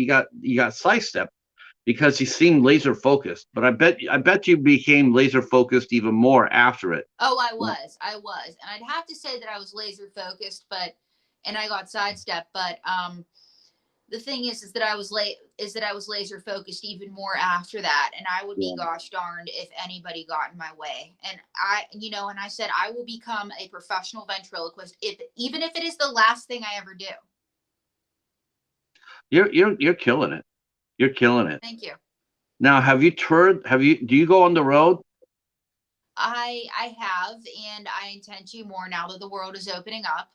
sidestepped because you seemed laser focused. But I bet you became laser focused even more after it. Oh, I was, and I'd have to say that I was laser focused, and I got sidestepped. But the thing is that I was laser focused even more after that, and I would be Yeah. gosh darned if anybody got in my way. And and I said I will become a professional ventriloquist, if even if it is the last thing I ever do. You're killing it. You're killing it. Thank you. Now, have you toured? Do you go on the road? I have, and I intend to more now that the world is opening up.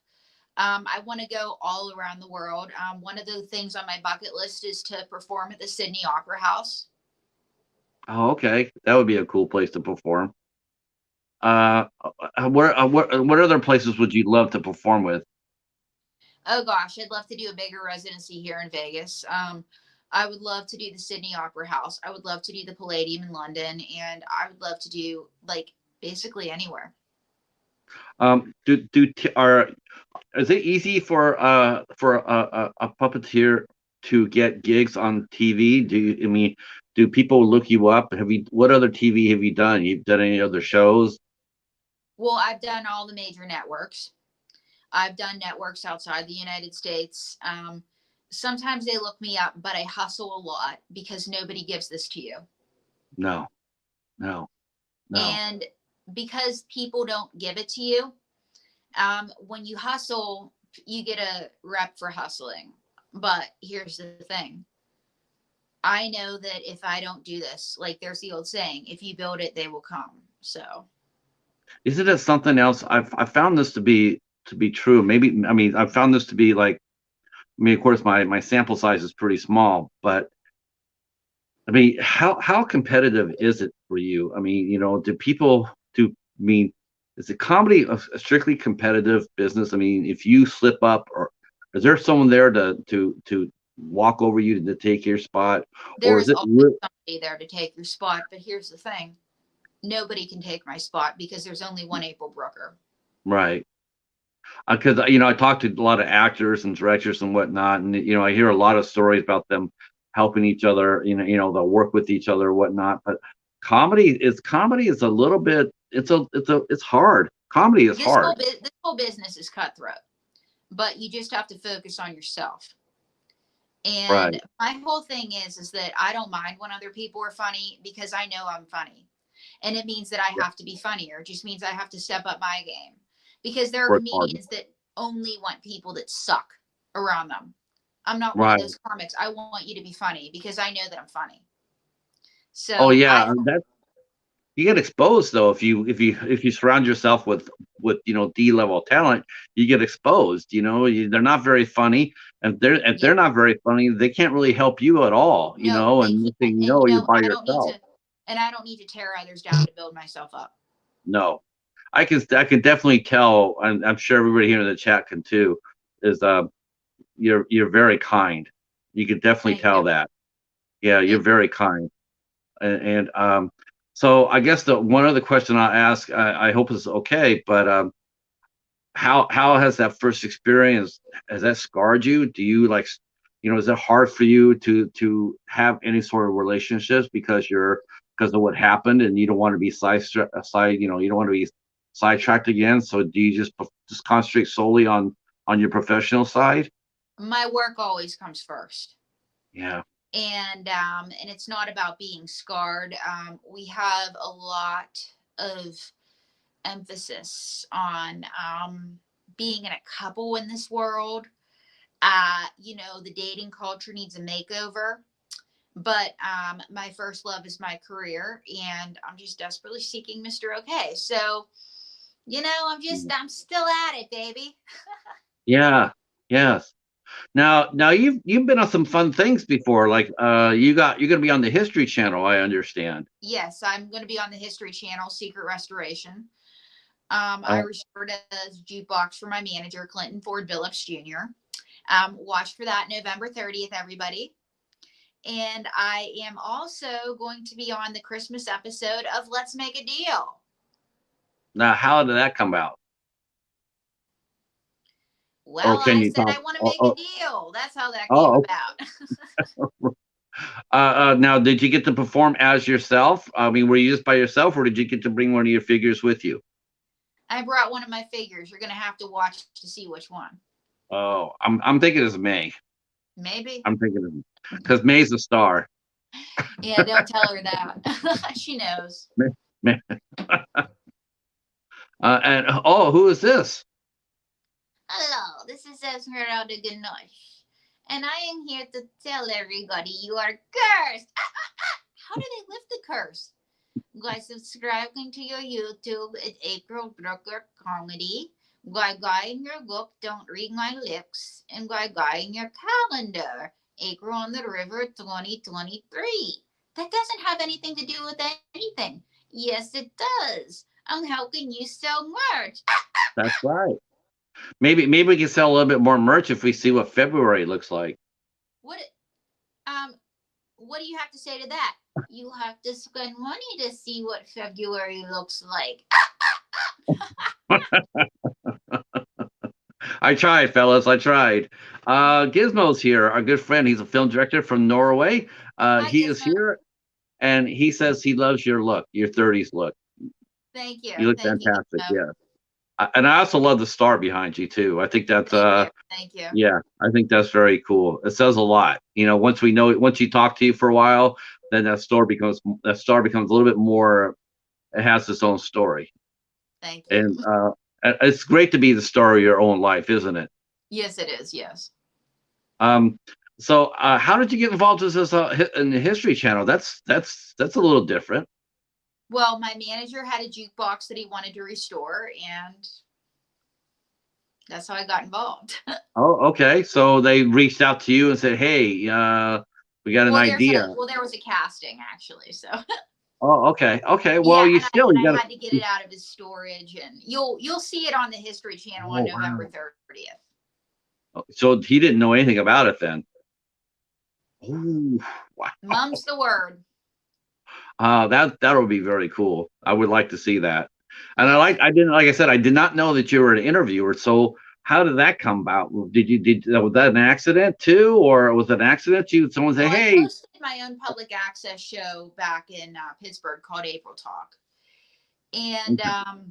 I want to go all around the world. One of the things on my bucket list is to perform at the Sydney Opera House. Oh, okay. That would be a cool place to perform. What other places would you love to perform with? Oh gosh, I'd love to do a bigger residency here in Vegas. I would love to do the Sydney Opera House. I would love to do the Palladium in London, and I would love to do like basically anywhere. Is it easy for a puppeteer to get gigs on TV? I mean, do people look you up? What other TV have you done? You've done any other shows? Well, I've done all the major networks. I've done networks outside the United States. Sometimes they look me up, but I hustle a lot because nobody gives this to you. No, no, no. And because people don't give it to you, when you hustle, you get a rep for hustling. But here's the thing, I know that if I don't do this, like there's the old saying, if you build it, they will come. So, Isn't it something else? I found this to be true. Maybe I mean I found this to be like I mean, of course, my sample size is pretty small, but I mean, how competitive is it for you? I mean, do people do? I mean, is the comedy a strictly competitive business? I mean, if you slip up, or is there someone there to walk over you to take your spot, there or is is it always somebody there to take your spot. But here's the thing, nobody can take my spot because there's only one April Brucker. right? Because I talk to a lot of actors and directors and whatnot, and I hear a lot of stories about them helping each other. They'll work with each other or whatnot. But comedy is a little bit. It's hard. Comedy is hard. This whole business is cutthroat, but you just have to focus on yourself. Right. And my whole thing is that I don't mind when other people are funny because I know I'm funny. And it means that I Yeah. have to be funnier. It just means I have to step up my game because there are Work hard. comedians that only want people that suck around them. I'm not one of Right. those comics. I want you to be funny because I know that I'm funny. Oh So yeah, that you get exposed though if you surround yourself with D-level talent, you get exposed. They're not very funny, and yeah, they're not very funny. They can't really help you at all. no, they And next can't. thing you And know, you're by yourself. I don't need to tear others down to build myself up. No, I can definitely tell, and I'm sure everybody here in the chat can too. Is you're very kind. You can definitely Thank tell you. that. Yeah, you're Thank very kind. And so I guess the one other question I'll ask, I hope is okay, but how has that first experience has that scarred you? Do you like, is it hard for you to have any sort of relationships because of what happened and you don't want to be you don't want to be sidetracked again? So do you just concentrate solely on your professional side? you. My work always comes first. Yeah. And it's not about being scarred. We have a lot of emphasis on being in a couple in this world. The dating culture needs a makeover, but my first love is my career, and I'm just desperately seeking Mr. Okay. So, I'm still at it, baby. Yeah. Yes. Now you've been on some fun things before, like you're gonna be on the History Channel, I understand. Yes, I'm going to be on the History Channel, Secret Restoration. I Uh, restored as jukebox for my manager, Clinton Ford Phillips Jr. Watch for that November 30th, everybody. And I am also going to be on the Christmas episode of Let's Make a Deal. Now, how did that come out? Or Well, can I you said talk? I want to Oh, make a oh, deal. That's how that came oh. about. Now, did you get to perform as yourself? I mean, were you just by yourself, or did you get to bring one of your figures with you? I brought one of my figures. You're going to have to watch to see which one. Oh, I'm thinking it's May. Maybe. I'm thinking because May's a star. Yeah, don't tell her that. She knows. May. And oh, who is this? Hello, this is Esmeralda Ganoche, and I am here to tell everybody you are cursed. How do they lift the curse? By subscribing to your YouTube at April Brucker Comedy, by in your book Don't Read My Lips, and by in your calendar, April on the River 2023. That doesn't have anything to do with anything. Yes, it does. I'm helping you sell merch. That's right. Maybe we can sell a little bit more merch if we see what February looks like. What what do you have to say to that? You have to spend money to see what February looks like. I tried, fellas. I tried. Gizmo's here, our good friend. He's a film director from Norway. Hi, He is Gizmo. here, and he says he loves your look, your 30s look. Thank you. You look Thank you, fantastic. Gizmo. Yeah. And I also love the star behind you too. I think that's Thank you. yeah, I think that's very cool. It says a lot. You know, once you talk to you for a while, then that star becomes a little bit more. It has its own story, Thank you. and it's great to be the star of your own life, isn't it? Yes, it is. Yes. Um, so how did you get involved in this in the History Channel? That's a little different. Well, my manager had a jukebox that he wanted to restore, and that's how I got involved. Oh, okay. So they reached out to you and said, "Hey, we got an idea." There was a casting actually, so. Oh, okay, okay. Well, Yeah, you and still you I got had to get it out of his storage, and you'll see it on the History Channel on Oh, November wow. 30th. So he didn't know anything about it then. Oh, wow. Mum's the word. That would be very cool. I would like to see that. And Yes. like I said, I did not know that you were an interviewer. So how did that come about? Was that an accident too, or was it an accident? Someone say, Well, I "Hey." hosted my own public access show back in Pittsburgh called April Talk, and Okay.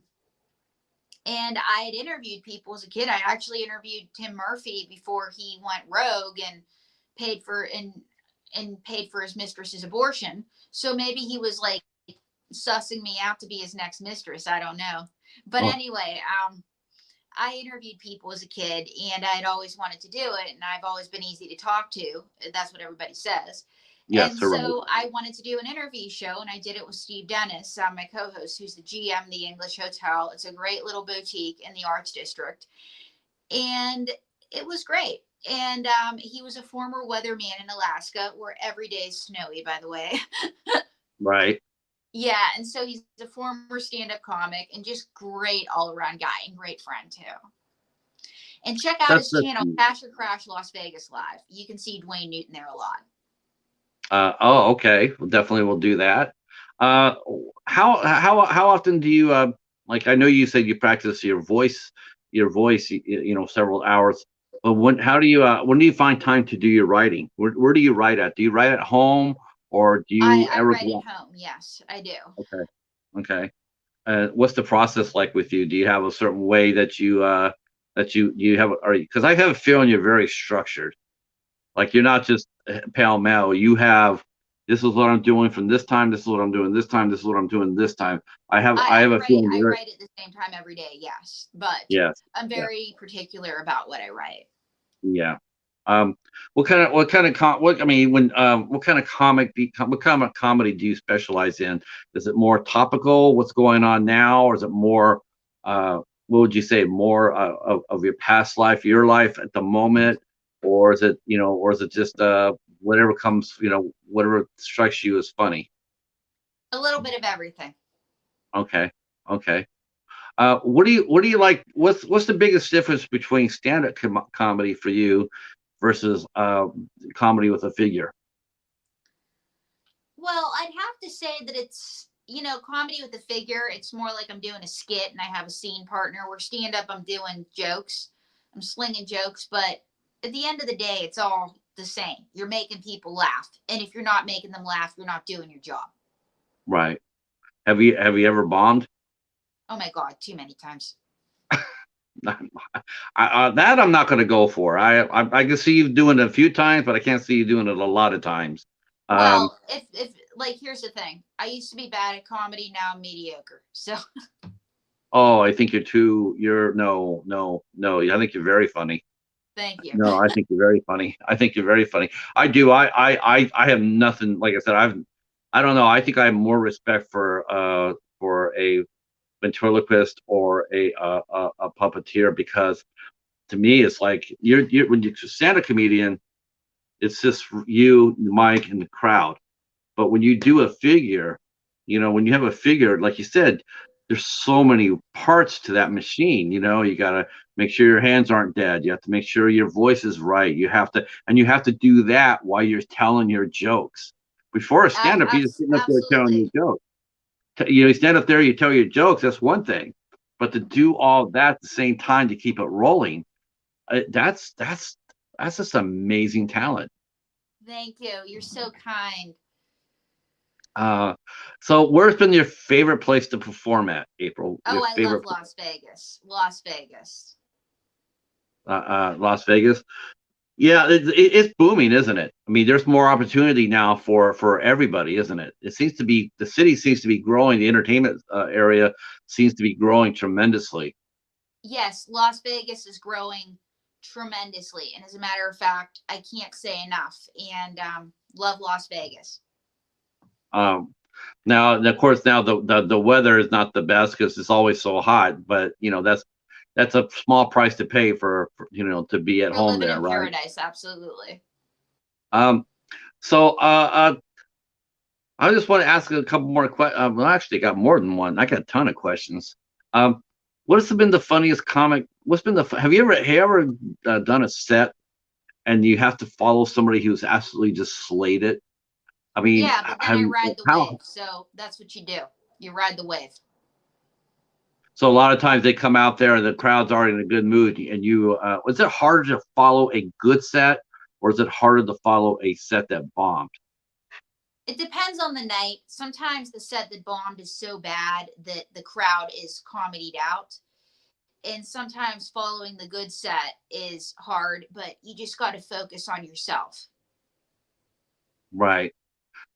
I had interviewed people as a kid. I actually interviewed Tim Murphy before he went rogue and paid for paid for his mistress's abortion. So maybe he was like sussing me out to be his next mistress. I don't know. But Oh, anyway, I interviewed people as a kid, and I had always wanted to do it, and I've always been easy to talk to. That's what everybody says. yes, And you're right. so I wanted to do an interview show, and I did it with Steve Dennis, my co-host, who's the GM of the English Hotel. It's a great little boutique in the Arts District, and it was great. And he was a former weatherman in Alaska, where every day is snowy, by the way. Right. Yeah, and so he's a former stand-up comic and just great all-around guy and great friend too. And check out his That's channel, Cash or Crash Las Vegas Live. You can see Dwayne Newton there a lot. Oh, okay. Well, definitely we'll do that. Uh, how often do you like? I know you said you practice your voice, several hours. But when do you find time to do your writing? Where do you write at? Do you write at home, or do you I ever write go? at home. Yes, I do. Okay, okay. What's the process like with you? Do you have a certain way that you have? Or because I have a feeling you're very structured. Like you're not just pell mell. You have this is what I'm doing from this time. This is what I'm doing this time. This is what I'm doing this time. I have a feeling I you're write at the same time every day, yes. But yes, I'm yeah, very particular about what I write. yeah. What kind of what I mean when what kind of what kind of comedy do you specialize in? Is it more topical? What's going on now, or is it more what would you say more of your past life, your life at the moment, or is it or is it just whatever comes whatever strikes you as funny? A little bit of everything. Okay, okay. What do you like? What's the biggest difference between stand-up comedy for you versus comedy with a figure? Well, I'd have to say that it's, comedy with a figure. It's more like I'm doing a skit and I have a scene partner. Where stand up, I'm doing jokes, I'm slinging jokes. But at the end of the day, it's all the same. You're making people laugh. And if you're not making them laugh, you're not doing your job. Right. Have you ever bombed? Oh my God, too many times. That I'm not going to go for. I can see you doing it a few times, but I can't see you doing it a lot of times. Um, Well, if like, here's the thing. I used to be bad at comedy. Now I'm mediocre. So oh, I think you're no. I think you're very funny. thank you. No, I think you're very funny. I think you're very funny. I do. I have nothing. Like I said, I don't know. I think I have more respect for a ventriloquist or a puppeteer because to me it's like you're when you stand a comedian, it's just you, Mike, and the crowd. But when you do a figure, when you have a figure, like you said, there's so many parts to that machine. You got to make sure your hands aren't dead. You have to make sure your voice is right. You have to do that while you're telling your jokes. Before a stand-up, you're just sitting up there telling Absolutely. your jokes. You stand up there, you tell your jokes. That's one thing, but to do all that at the same time to keep it rolling, that's just amazing talent. Thank you. You're so kind. Uh, so where's been your favorite place to perform at, April? Your Oh, I love favorite, Las Vegas. Las Vegas. Las Vegas? Yeah, it's booming, isn't it? I mean, there's more opportunity now for everybody, isn't it? The city seems to be growing. The entertainment area seems to be growing tremendously. Yes, Las Vegas is growing tremendously. And as a matter of fact, I can't say enough. And love Las Vegas. Um, Now, and of course, now the weather is not the best because it's always so hot. But that's a small price to pay to be at For home living there, in right? paradise, absolutely. Um, so I just want to ask a couple more questions. Well, actually, I got more than one. I got a ton of questions. Um, what's been the funniest comic? What's been have you ever done a set and you have to follow somebody who's absolutely just slayed it? I mean, Yeah, but then have I you ride the how? wave. So that's what you do. You ride the wave. So a lot of times they come out there and the crowd's already in a good mood, and is it harder to follow a good set, or is it harder to follow a set that bombed? It depends on the night. Sometimes the set that bombed is so bad that the crowd is comedied out. And sometimes following the good set is hard, but you just got to focus on yourself. Right.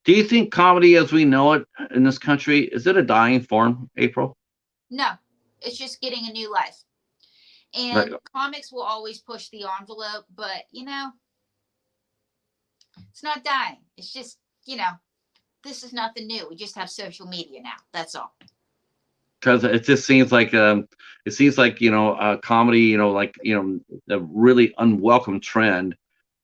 Do you think comedy as we know it in this country, is it a dying form, April? No, it's just getting a new life. Like, And comics will always push the envelope, but it's not dying. It's just, this is nothing new. We just have social media now. That's all. because it seems like comedy, a really unwelcome trend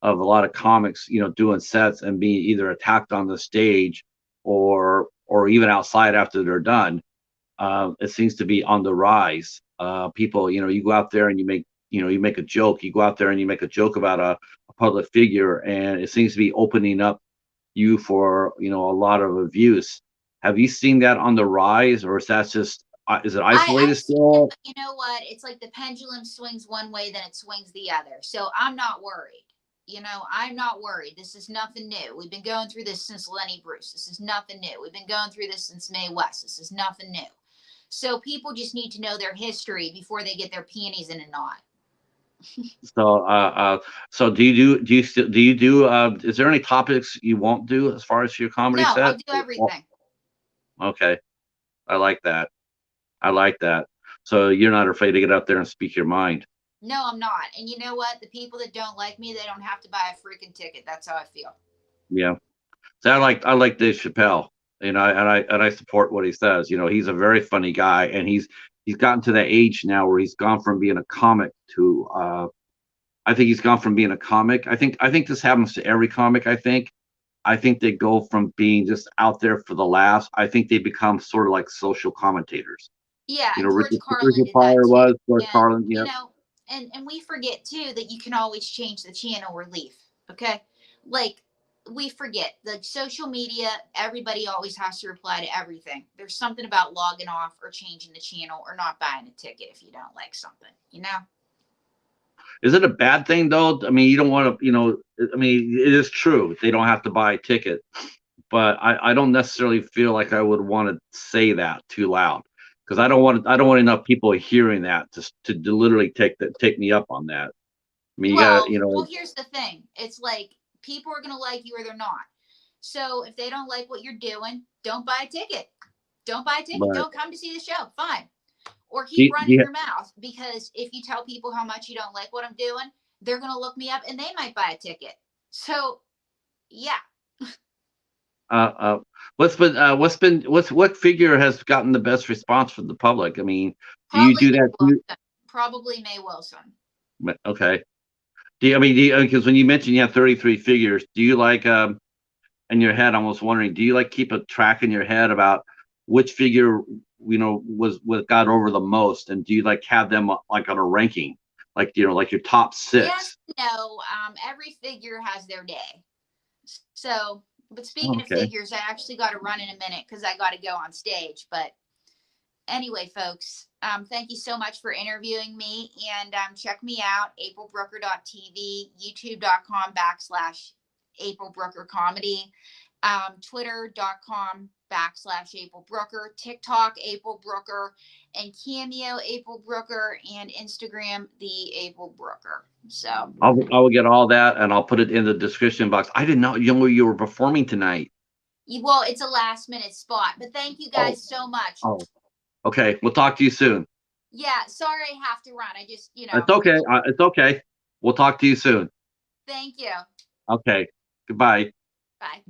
of a lot of comics, doing sets and being either attacked on the stage or even outside after they're done. It seems to be on the rise. People, you go out there and you make a joke. You go out there and you make a joke about a public figure, and it seems to be opening up you for a lot of abuse. Have you seen that on the rise, or is it isolated I've seen it, still? but you know what? It's like the pendulum swings one way, then it swings the other. So I'm not worried. I'm not worried. This is nothing new. We've been going through this since Lenny Bruce. This is nothing new. We've been going through this since Mae West. This is nothing new. So people just need to know their history before they get their panties in a knot. So, so do you do? Is there any topics you won't do as far as your comedy No, I'll set? do everything. Okay, I like that. I like that. So you're not afraid to get up there and speak your mind. No, I'm not. And you know what? The people that don't like me, they don't have to buy a freaking ticket. That's how I feel. Yeah. So I like Dave Chappelle, and I support what he says. He's a very funny guy, and he's gotten to that age now where he's gone from being a comic to I think he's gone from being a comic. I think this happens to every comic. I think they go from being just out there for the laughs. I think they become sort of like social commentators. Yeah, You know, and George Carlin Richard did that Pryor too. was George And Carlin. you Yep. know, and we forget too that you can always change the channel or leave. Okay? Like we forget the social media, everybody always has to reply to everything. There's something about logging off or changing the channel or not buying a ticket if you don't like something, you know? Is it a bad thing though? I mean, you don't want to, you know, I mean, it is true. They don't have to buy a ticket, but I don't necessarily feel like I would want to say that too loud because I don't want enough people hearing that to literally take me up on that. I mean, you gotta, you Well, know, here's the thing. It's like people are gonna like you or they're not. So if they don't like what you're doing, don't buy a ticket. Don't buy a ticket. but Don't come to see the show. Fine. Or do keep you, do running you, your mouth because if you tell people how much you don't like what I'm doing, they're gonna look me up and they might buy a ticket. So yeah, uh, uh, what figure has gotten the best response from the public? I mean, do you probably do May that too? Wilson. Probably May Wilson. Okay. Because when you mentioned you have 33 figures, do you like in your head? I was wondering, do you like keep a track in your head about which figure was got over the most, and do you like have them like on a ranking, like like your top Yes, six? no. Every figure has their day. So, but Oh, speaking of okay. figures, I actually got to run in a minute because I got to go on stage. But anyway, folks, thank you so much for interviewing me. And check me out, aprilbrooker.tv, youtube.com/April Brooker Comedy, twitter.com/April Brooker, TikTok, April Brooker, and Cameo, April Brooker, and Instagram, the April Brooker. So, I will get all that and I'll put it in the description box. I did not know you were performing tonight. well, it's a last minute spot, but thank you Oh, guys so much. oh. Okay. We'll talk to you soon. Yeah, sorry I have to run. I just, It's okay. It's okay. We'll talk to you soon. thank you. Okay. Goodbye. Bye.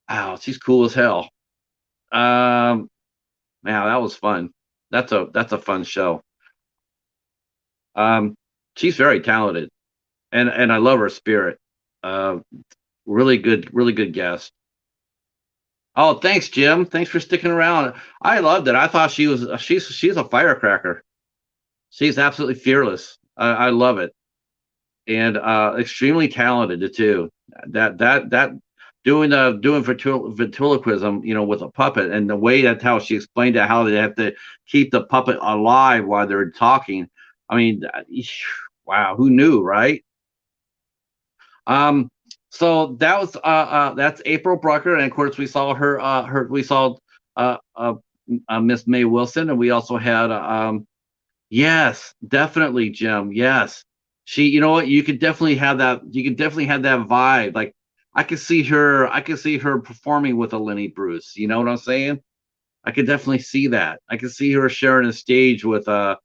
Wow, she's cool as hell. Um, Man, that was fun. That's a fun show. Um, she's very talented, and I love her spirit. Uh, really good guest. Oh, thanks, Jim. Thanks for sticking around. I loved it. I thought she's a firecracker. She's absolutely fearless. I love it, and extremely talented too. That doing ventriloquism, with a puppet, and the way that's how she explained it, how they have to keep the puppet alive while they're talking. I mean, wow, who knew, right? Um, so that's April Brucker, and of course we saw uh, uh, Miss May Wilson, and we also had yes, definitely, Jim. Yes. You know what? You could definitely have that. You could definitely have that vibe. Like I could see her performing with a Lenny Bruce. You know what I'm saying? I could definitely see that. I could see her sharing a stage with a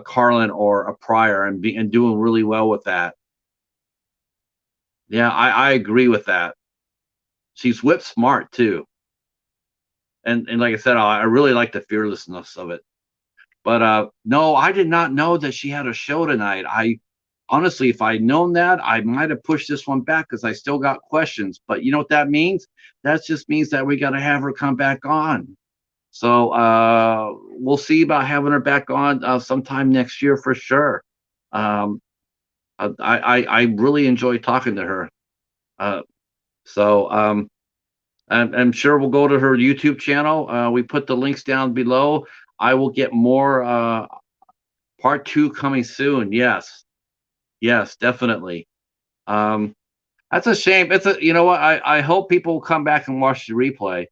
Carlin or a Pryor and doing really well with that. Yeah, I agree with that. She's whip smart too. And like I said, I really like the fearlessness of it. But no, I did not know that she had a show tonight. I honestly, if I'd known that, I might have pushed this one back because I still got questions. But you know what that means? That just means that we got to have her come back on. So we'll see about having her back on sometime next year for sure. Um, I really enjoy talking to her. Uh, so I'm sure we'll go to her YouTube channel. We put the links down below. I will get more. Part two coming soon. Yes. Yes, definitely. Um, that's a shame. You know what? I hope people will come back and watch the replay.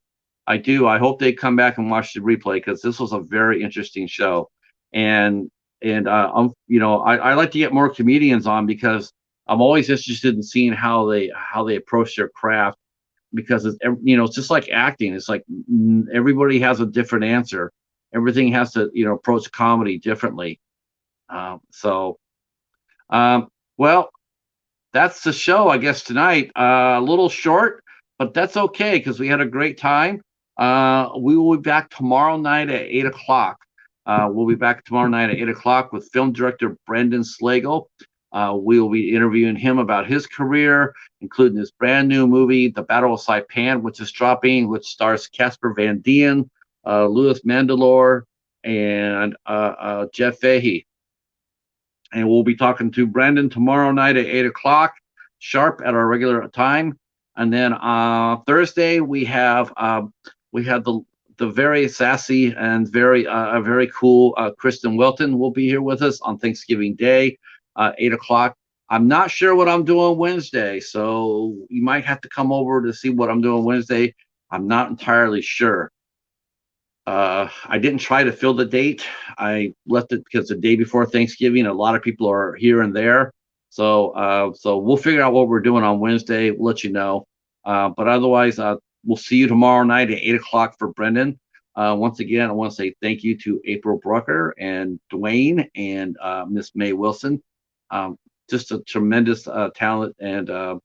I do. I hope they come back and watch the replay because this was a very interesting show. And I like to get more comedians on because I'm always interested in seeing how they approach their craft because it's just like acting. It's like everybody has a different answer. Everything has to approach comedy differently. So um, well, that's the show, I guess, tonight. A little short, but that's okay because we had a great time. We will be back tomorrow night at 8 o'clock. We'll be back tomorrow night at 8 o'clock with film director Brendan Slagle. We will be interviewing him about his career, including his brand new movie, The Battle of Saipan, which is dropping, which stars Casper Van Dien, Louis Mandalore, and Jeff Fahey. And we'll be talking to Brandon tomorrow night at 8 o'clock sharp at our regular time. And then Thursday we have the very sassy and very cool Kristen Wilton will be here with us on Thanksgiving Day, 8 o'clock. I'm not sure what I'm doing Wednesday, so you might have to come over to see what I'm doing Wednesday. I'm not entirely sure. I didn't try to fill the date. I left it because the day before Thanksgiving, a lot of people are here and there. So we'll figure out what we're doing on Wednesday. We'll let you know. But otherwise, we'll see you tomorrow night at 8 o'clock for Brendan. Once again, I want to say thank you to April Brucker and Dwayne and Miss May Wilson. Just a tremendous talent. And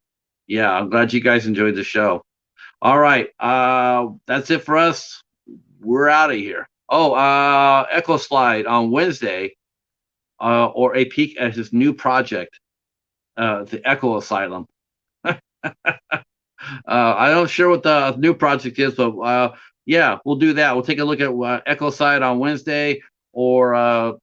yeah, I'm glad you guys enjoyed the show. All right. That's it for us. We're out of here. Oh, Echo Slide on Wednesday, or a peek at his new project, the Echo Asylum. I'm not sure what the new project is, but yeah, we'll do that. We'll take a look at Echo Slide on Wednesday, or a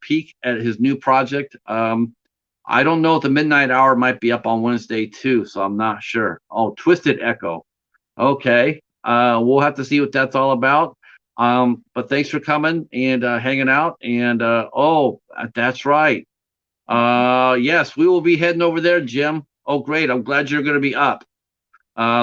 peek at his new project. I don't know if the Midnight Hour might be up on Wednesday too, so I'm not sure. Oh, Twisted Echo. Okay. We'll have to see what that's all about. But thanks for coming and hanging out. And oh, that's right. Yes, we will be heading over there, Jim. Oh, great. I'm glad you're going to be up.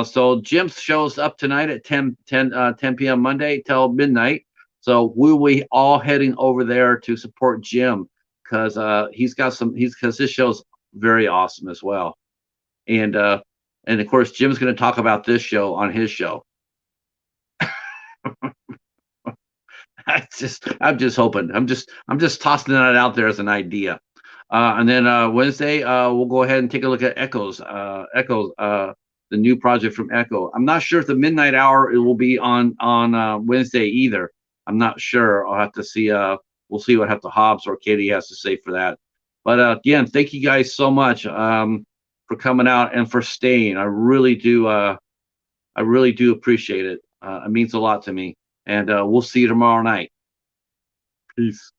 So Jim shows up tonight at 10 p.m. Monday till midnight. So we'll be all heading over there to support Jim because because his show's very awesome as well. And of course, Jim's going to talk about this show on his show. I'm just hoping. I'm just tossing that out there as an idea. And then Wednesday, we'll go ahead and take a look at Echoes, the new project from Echo. I'm not sure if the Midnight Hour it will be on Wednesday either. I'm not sure. I'll have to see. We'll see what Hobbs or Katie has to say for that. But again, thank you guys so much for coming out and for staying. I really do appreciate it. It means a lot to me. And we'll see you tomorrow night. Peace.